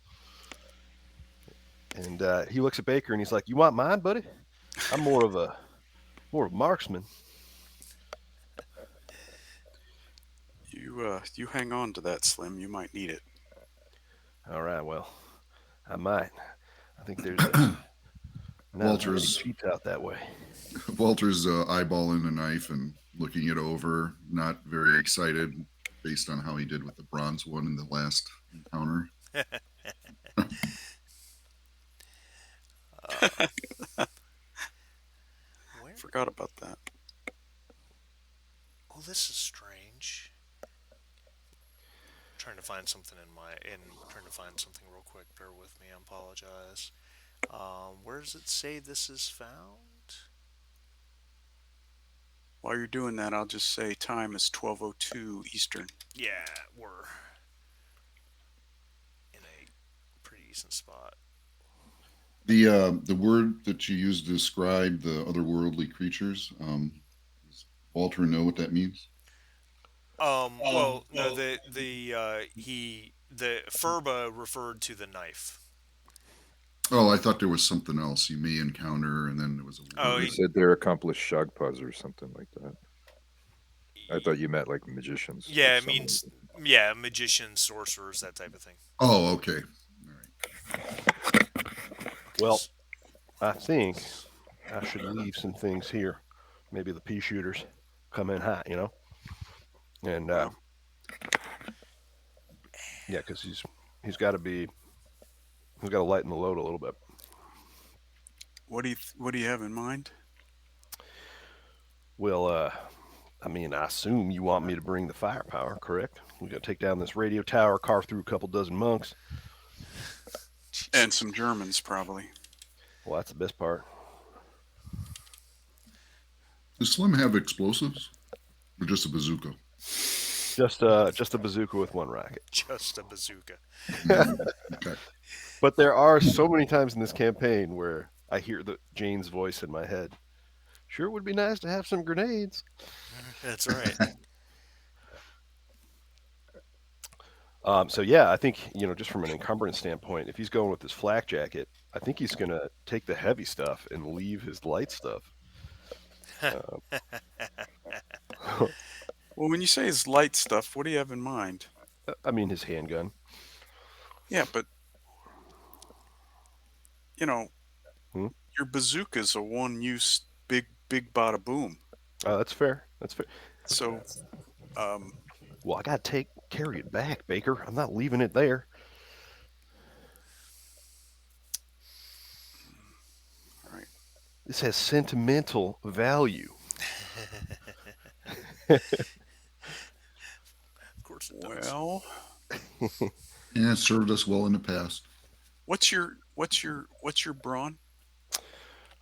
And he looks at Baker and he's like, "You want mine, buddy? I'm more of a marksman." You hang on to that, Slim. You might need it. All right, well, I might. I think there's not as many Walter's cheats out that way. Walter's eyeballing a knife and looking it over, not very excited based on how he did with the bronze one in the last encounter. uh, where? Forgot about that. Oh, this is strange. Trying to find something trying to find something real quick. Bear with me. I apologize. Where does it say this is found? While you're doing that, I'll just say time is 12:02 Eastern. Yeah, we're in a pretty decent spot. The word that you used to describe the otherworldly creatures, does Walter know what that means? Well, no, the Furba referred to the knife. Oh, I thought there was something else you may encounter, and then there was a Oh, You word. said they're accomplished shagpas or something like that. I thought you meant like magicians. yeah, Like it someone. means yeah, magicians, sorcerers, that type of thing. Oh, okay. All Okay, Well, I think I should leave some things here. Maybe the pea shooters come in hot, and Well, yeah, because he's got to be he's got to lighten the load a little bit. what do you have in mind? Well, I mean, I assume you want me to bring the firepower, correct? We got to take down this radio tower, carve through a couple dozen monks. And some Germans, probably. Well, that's the best part. Does Slim have explosives, or just a bazooka? Just a bazooka with one rocket. just a bazooka. Okay. But there are so many times in this campaign where I hear Jane's voice in my head. Sure would be nice to have some grenades. That's right. So yeah, I think just from an encumbrance standpoint, if he's going with his flak jacket, I think he's going to take the heavy stuff and leave his light stuff. Uh, Well, when you say his light stuff, what do you have in mind? I mean his handgun. Yeah, but you know, Hmm? your bazooka's a one-use big bada boom. That's fair. That's fair. So, um, Well, I got to carry it back, Baker. I'm not leaving it there. all right. This has sentimental value. Of course it does. Well, Yeah, it served us well in the past. what's your brawn?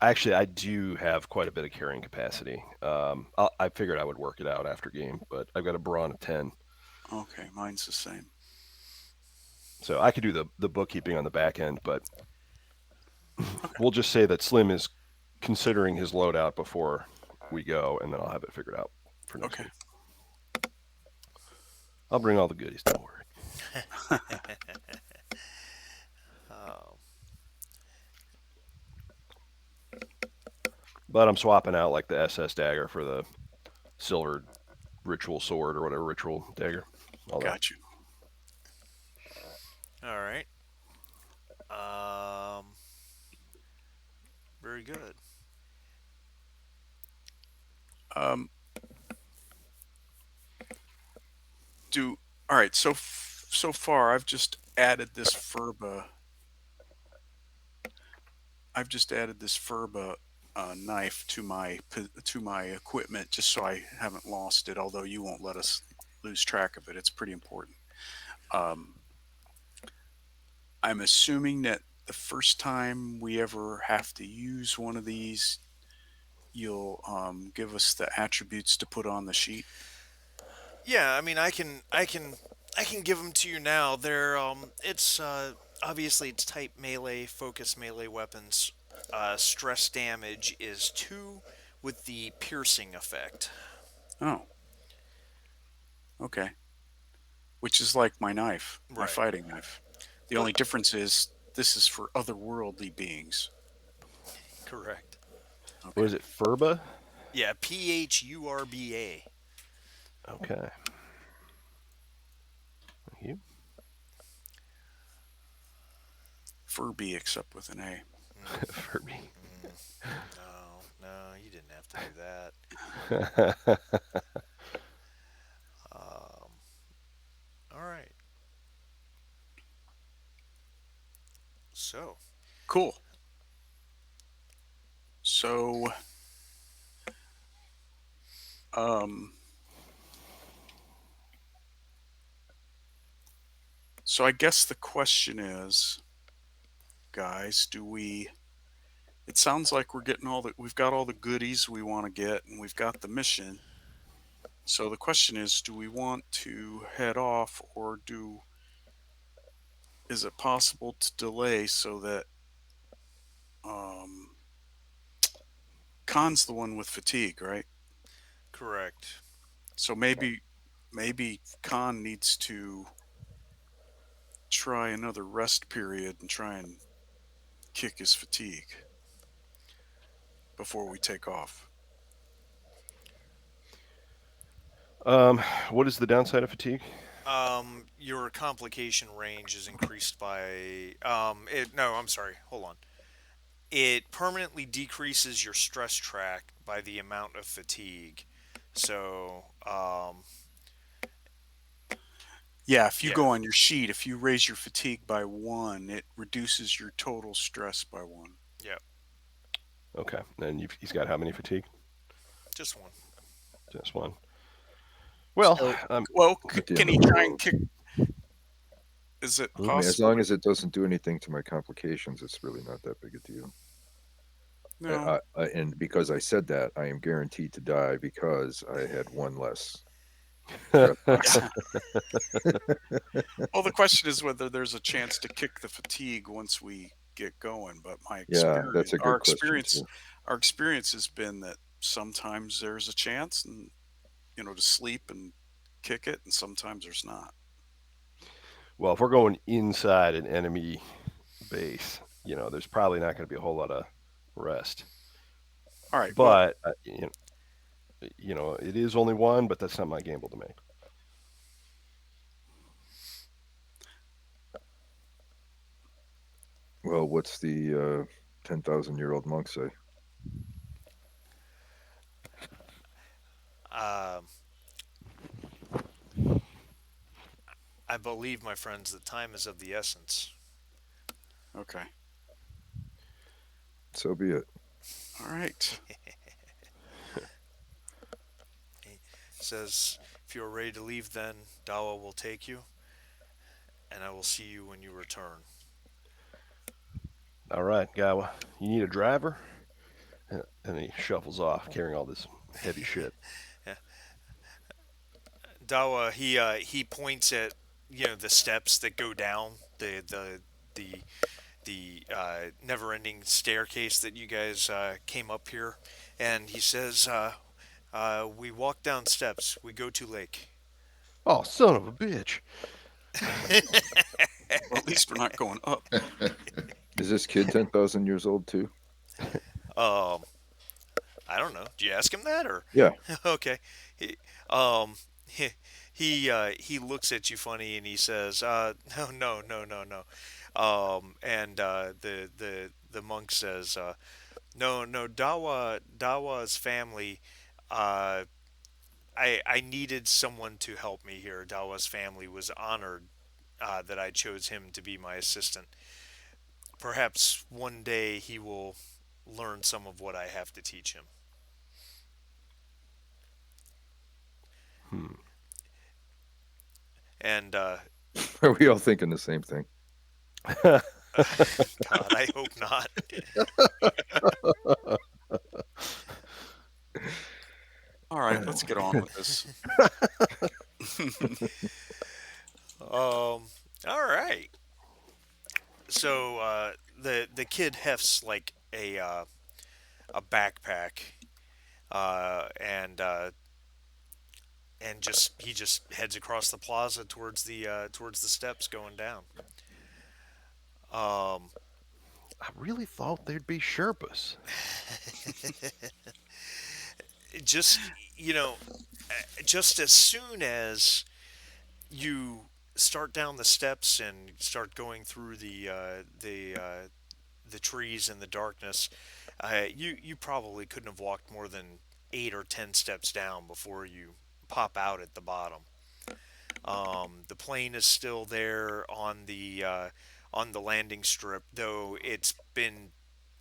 Actually, I do have quite a bit of carrying capacity. I figured I would work it out after game, but I've got a brawn of 10. Okay, mine's the same. So I could do the bookkeeping on the back end, but we'll just say that Slim is considering his loadout before we go, and then I'll have it figured out for next Okay. week. I'll bring all the goodies, don't worry. Oh, But I'm swapping out like the SS dagger for the silver ritual sword or whatever ritual dagger. All that. Got you. all right. Um, very good. Um, do all right. So far, I've just added this Furba. Knife to my equipment, just so I haven't lost it. Although you won't let us lose track of it, it's pretty important. Um, I'm assuming that the first time we ever have to use one of these, you'll give us the attributes to put on the sheet. Yeah, I mean, I can give them to you now. It's obviously it's type melee, focus melee weapons. Stress damage is 2 with the piercing effect. Oh, okay. Which is like my knife, my Right. fighting knife. The But only difference is this is for otherworldly beings. correct. What Okay. is it, Furba? Yeah, Phurba. Okay. Thank you. Furby except with an A. Furby. No, no, you didn't have to do that. Um, all right. So, Cool. So, um, so I guess the question is, guys, do we? It sounds like we've got all the goodies we want to get, and we've got the mission. So the question is, do we want to head off, or is it possible to delay so that um, Khan's the one with fatigue, right? correct. So maybe Khan needs to try another rest period and try and kick his fatigue before we take off. um, what is the downside of fatigue? Your complication range is increased by no, I'm sorry. Hold on. It permanently decreases your stress track by the amount of fatigue. So, Yeah, if you yeah, go on your sheet, if you raise your fatigue by 1, it reduces your total stress by 1. yeah, Okay, and he's got how many fatigue? just one. Just one. Well, So, um, well, At the can end of he the try and world. kick? Is it hmm? I mean, as possible? long as it doesn't do anything to my complications, it's really not that big a deal. No. And because I said that, I am guaranteed to die because I had one less stress Yeah. level. Well, the question is whether there's a chance to kick the fatigue once we get going. But Yeah, that's a good question too. our experience has been that sometimes there's a chance, and to sleep and kick it, and sometimes there's not. well, if we're going inside an enemy base, there's probably not going to be a whole lot of rest. All right. Well, But it is only one, but that's not my gamble to make. Well, what's the 10,000-year-old monk say? Um, I believe, my friends, that time is of the essence. okay. So be it. All right. He says, if you are ready to leave, then Dawa will take you, and I will see you when you return. All right, Gawa, you need a driver? And he shuffles off carrying all this heavy shit. Dawa, he points at the steps that go down the never-ending staircase that you guys came up here, and he says, "We walk down steps. We go to lake." Oh, son of a bitch. Well, at least we're not going up. Is this kid 10,000 years old too? um, I don't know. Do you ask him that or? Yeah. Okay. He, um, he looks at you funny and he says, "No, no, no, no, no." And the monk says, "No, no, Dawa's family. Uh, I needed someone to help me here. Dawa's family was honored that I chose him to be my assistant. Perhaps one day he will learn some of what I have to teach him." Hmm. And Are we all thinking the same thing? God, I hope not. All right. Let's get on with this. All right. So the kid hefts like a backpack, and just he just heads across the plaza towards the steps going down. Um, I really thought there'd be Sherpas. just just as soon as you start down the steps and start going through the trees in the darkness, you probably couldn't have walked more than 8 or 10 steps down before you pop out at the bottom. The plane is still there on the landing strip, though it's been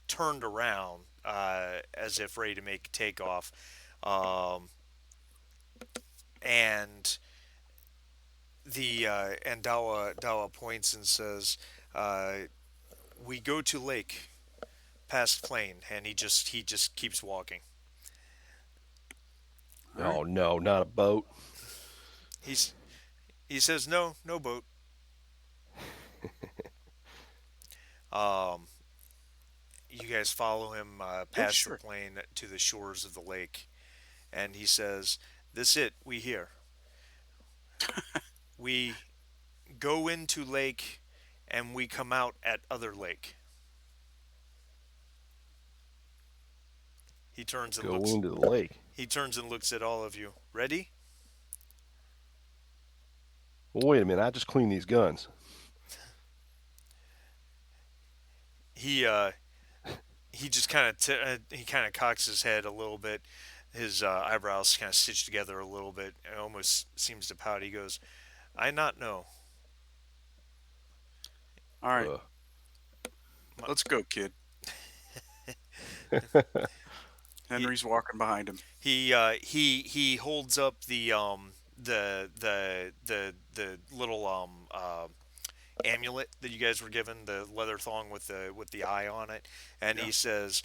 turned around as if ready to make takeoff. Um, and and Dawa points and says, uh, "We go to lake past plane," and he just keeps walking. All right. Oh no, not a boat. He's he says, "No, no boat." Um, you guys follow him Yeah, past the sure. plane to the shores of the lake, and he says, "This it. We here. We go into lake, and we come out at other lake." He turns and Go looks. into the lake. He turns and looks at all of you. Ready? Well, wait a minute. I just cleaned these guns. He uh, he just kind of he kind of cocks his head a little bit. His eyebrows kind of stitched together a little bit. It almost seems to pout. He goes, "I not know." All right. Uh, My- Let's go, kid. He Henry's walking behind him. he holds up the little amulet that you guys were given, the leather thong with the eye on it, and Yeah. he says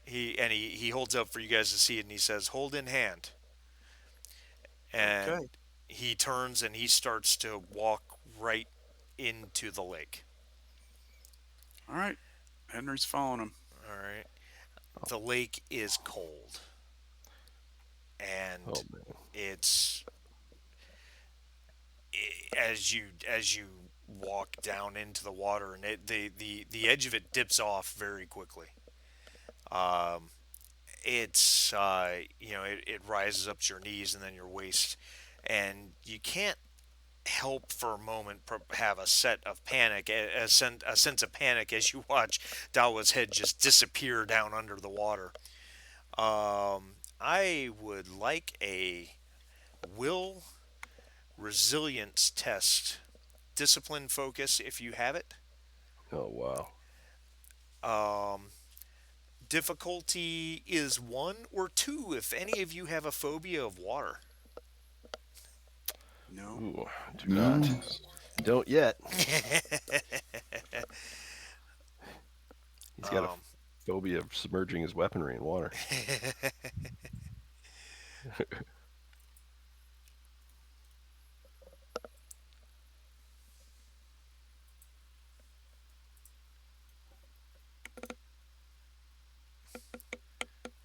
he holds up for you guys to see it, and he says, "Hold in hand." And Okay. he turns and he starts to walk right into the lake. All right. Henry's following him. All right. The lake is cold, and oh man. it's as you walk down into the water, and the edge of it dips off very quickly. Um, it's it rises up to your knees and then your waist, and you can't help for a moment have a set of panic, a sense of panic as you watch Dawa's head just disappear down under the water. I would like a will resilience test, discipline focus if you have it. Oh wow. Um, Difficulty is 1 or 2 if any of you have a phobia of water. No. Ooh, do not. No. Don't yet. He's got a um, phobia of submerging his weaponry in water.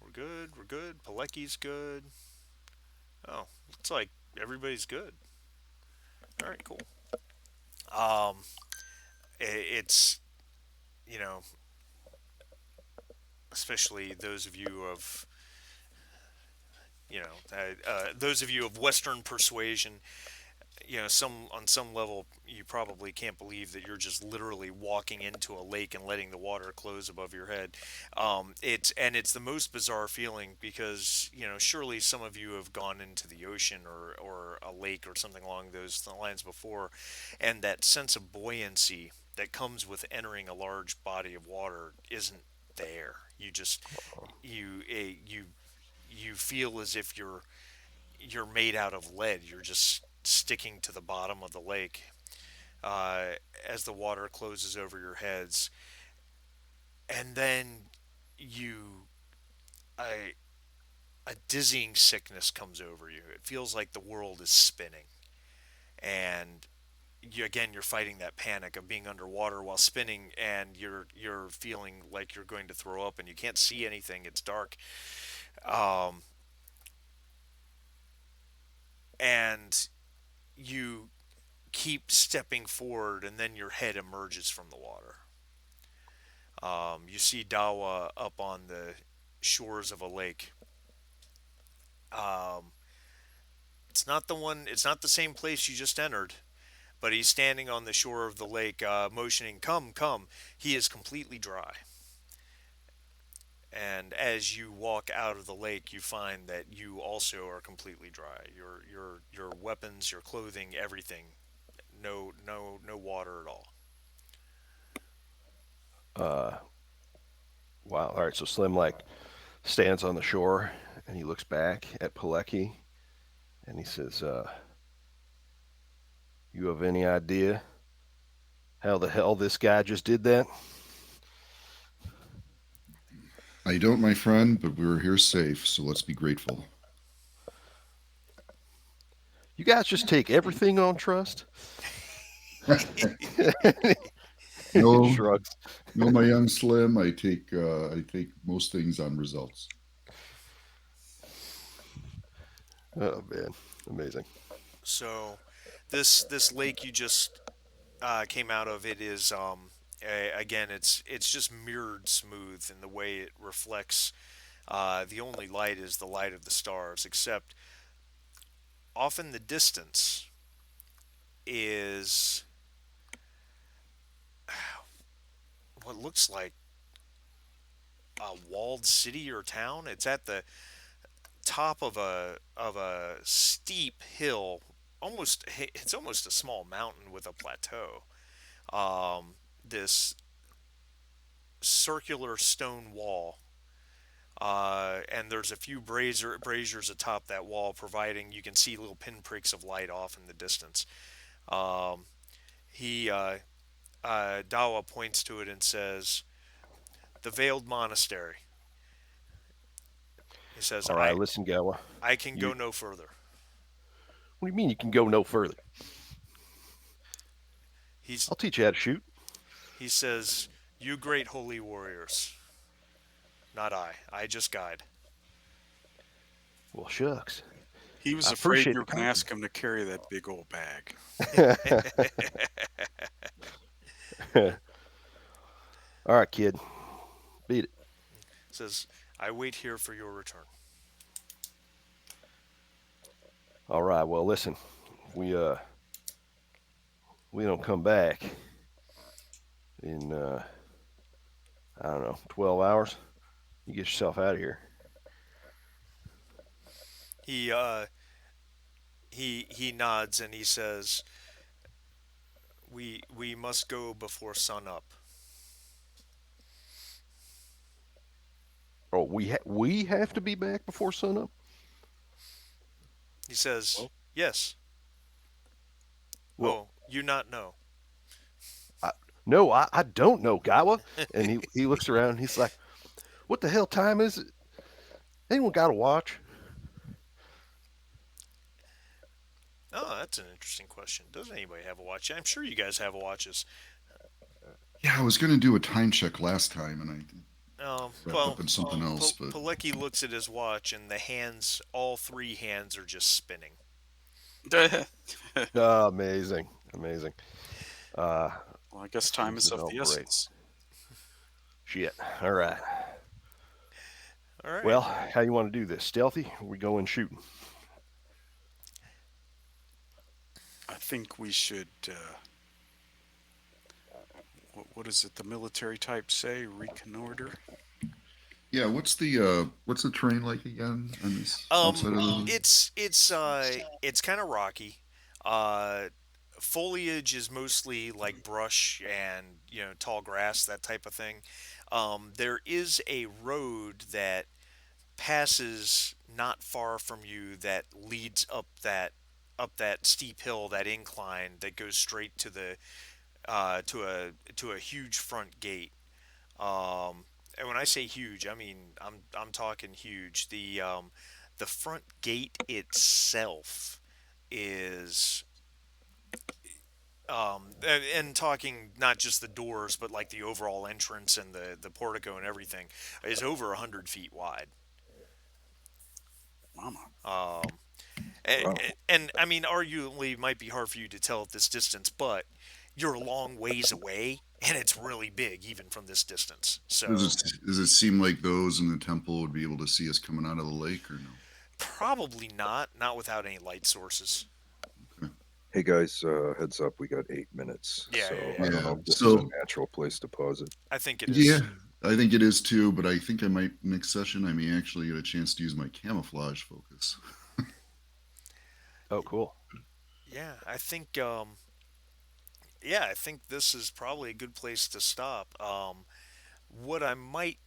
we're good. We're good. Paleki's good. Oh, looks like everybody's good. All right, cool. Um, it's you know, especially those of you of those of you of Western persuasion, some on some level you probably can't believe that you're just literally walking into a lake and letting the water close above your head. It's the most bizarre feeling because surely some of you have gone into the ocean or a lake or something along those lines before, and that sense of buoyancy that comes with entering a large body of water isn't there. You feel as if you're made out of lead. You're just sticking to the bottom of the lake uh, as the water closes over your heads, and then you a, a dizzying sickness comes over you. It feels like the world is spinning, and you're fighting that panic of being underwater while spinning, and you're feeling like you're going to throw up, and you can't see anything. It's dark, um, and you keep stepping forward, and then your head emerges from the water. You see Dawa up on the shores of a lake. Um, it's not the one. It's not the same place you just entered, but he's standing on the shore of the lake, motioning, "Come, come." He is completely dry. And as you walk out of the lake, you find that you also are completely dry. Your weapons, your clothing, everything, no water at all. Uh, wow. All right. So Slim like stands on the shore and he looks back at Pilecki and he says, "You have any idea how the hell this guy just did that?" I don't, my friend, but we're here safe, so let's be grateful. You guys just take everything on trust. He No, shrugs. no, my young Slim. I take most things on results. Oh man, amazing. So, this lake you just came out of, it is again, it's just mirrored smooth in the way it reflects. The only light is the light of the stars, except off in the distance is what looks like a walled city or town. It's at the top of a steep hill. It's almost a small mountain with a plateau. This circular stone wall, and there's a few braziers atop that wall, providing you can see little pinpricks of light off in the distance. Um, he Dawa points to it and says, "The Veiled Monastery." He says, All right, listen, Gawa. I can You go no further." What do you mean you can go no further? He's I'll teach you how to shoot. he says, "You great holy warriors, not I. I just guide." Well, shucks. He was I afraid appreciate you the were going to compliment. ask him to carry that big old bag. All right, kid. Beat it. Says, "I wait here for your return." All right. Well, listen. We we don't come back in I don't know 12 hours. You get yourself out of here. He he nods and he says, "We must go before sun up." Oh, we have to be back before sunup. He says, Well, "Yes." Well, "Oh, you not know." I, no, I don't know, Gawa. And he looks around. And he's like, "What the hell time is it? Anyone got a watch?" Oh, that's an interesting question. Does anybody have a watch? I'm sure you guys have watches. Yeah, I was going to do a time check last time, and I wrapped Well, up in something else, but Pilecki looks at his watch, and the hands, all three hands, are just spinning. well, Amazing, amazing. Uh, I guess he time is says, of "Oh, the great, essence. shit. All right. All right. Well, how you want to do this? Stealthy? Or we go in shooting? I think we should. What is it? The military type say reconnoiter. yeah. What's the terrain like again on this Um, outside of the? it's kind of rocky. Uh, Foliage is mostly like brush and tall grass, that type of thing. There is a road that passes not far from you that leads up that steep hill, that incline that goes straight to the to a huge front gate. And when I say huge, I mean I'm talking huge. The front gate itself is and talking not just the doors, but like the overall entrance and the portico and everything is over 100 feet wide. Mama. Um, and, Wow. and I mean, arguably, it might be hard for you to tell at this distance, but you're a long ways away, and it's really big even from this distance. So Does it seem like those in the temple would be able to see us coming out of the lake or no? probably not without any light sources. Okay. Hey guys, heads up, we got 8 minutes, Yeah, so yeah, I yeah. don't Yeah. know if this is a So natural place to pause it. I think it yeah, is. I think it is too. But I think I might next session. I may actually get a chance to use my camouflage focus. Oh, cool. Yeah, I think. Yeah, I think this is probably a good place to stop. What I might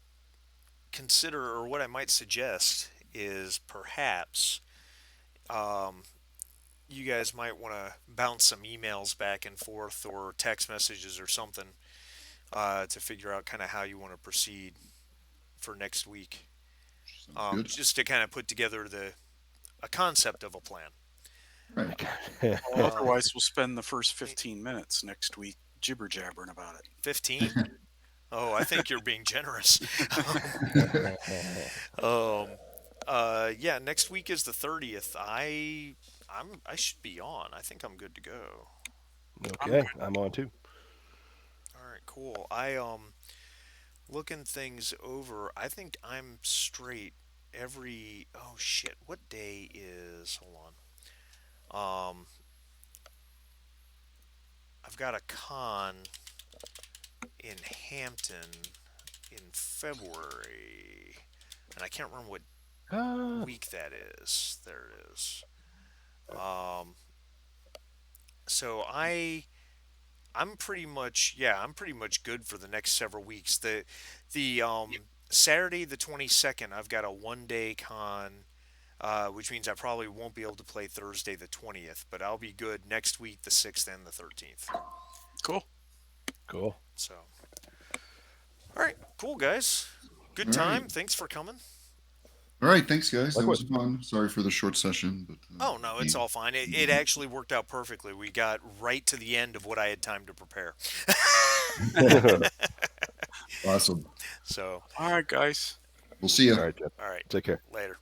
consider, or what I might suggest, is perhaps um, you guys might want to bounce some emails back and forth or text messages or something to figure out kind of how you want to proceed for next week. Sounds good. Just to kind of put together a concept of a plan. Right. Well, Um, otherwise, we'll spend the first 15 minutes next week jibber jabbering about it. 15? Oh, I think you're being generous. um, yeah, next week is the 30th. I should be on. I think I'm good to go. I'm Okay, I'm on too. All right, cool. I looking things over. I think I'm straight every. Oh shit! What day is? Hold on. I've got a con in Hampton in February, and I can't remember what Ah, week that is. There it is. Um, so I'm pretty much, yeah, I'm pretty much good for the next several weeks. The Saturday the 22nd, I've got a 1 day con, which means I probably won't be able to play Thursday the 20th, but I'll be good next week the 6th and the 13th. Cool. cool. So, all right, cool guys. Good All right. time. Thanks for coming. All right. Thanks, guys. That was Likewise. fun. Sorry for the short session, but Oh no, it's all fine. It actually worked out perfectly. We got right to the end of what I had time to prepare. awesome. So, All right, guys. We'll see you. All right, Jeff. all right, Take care. later.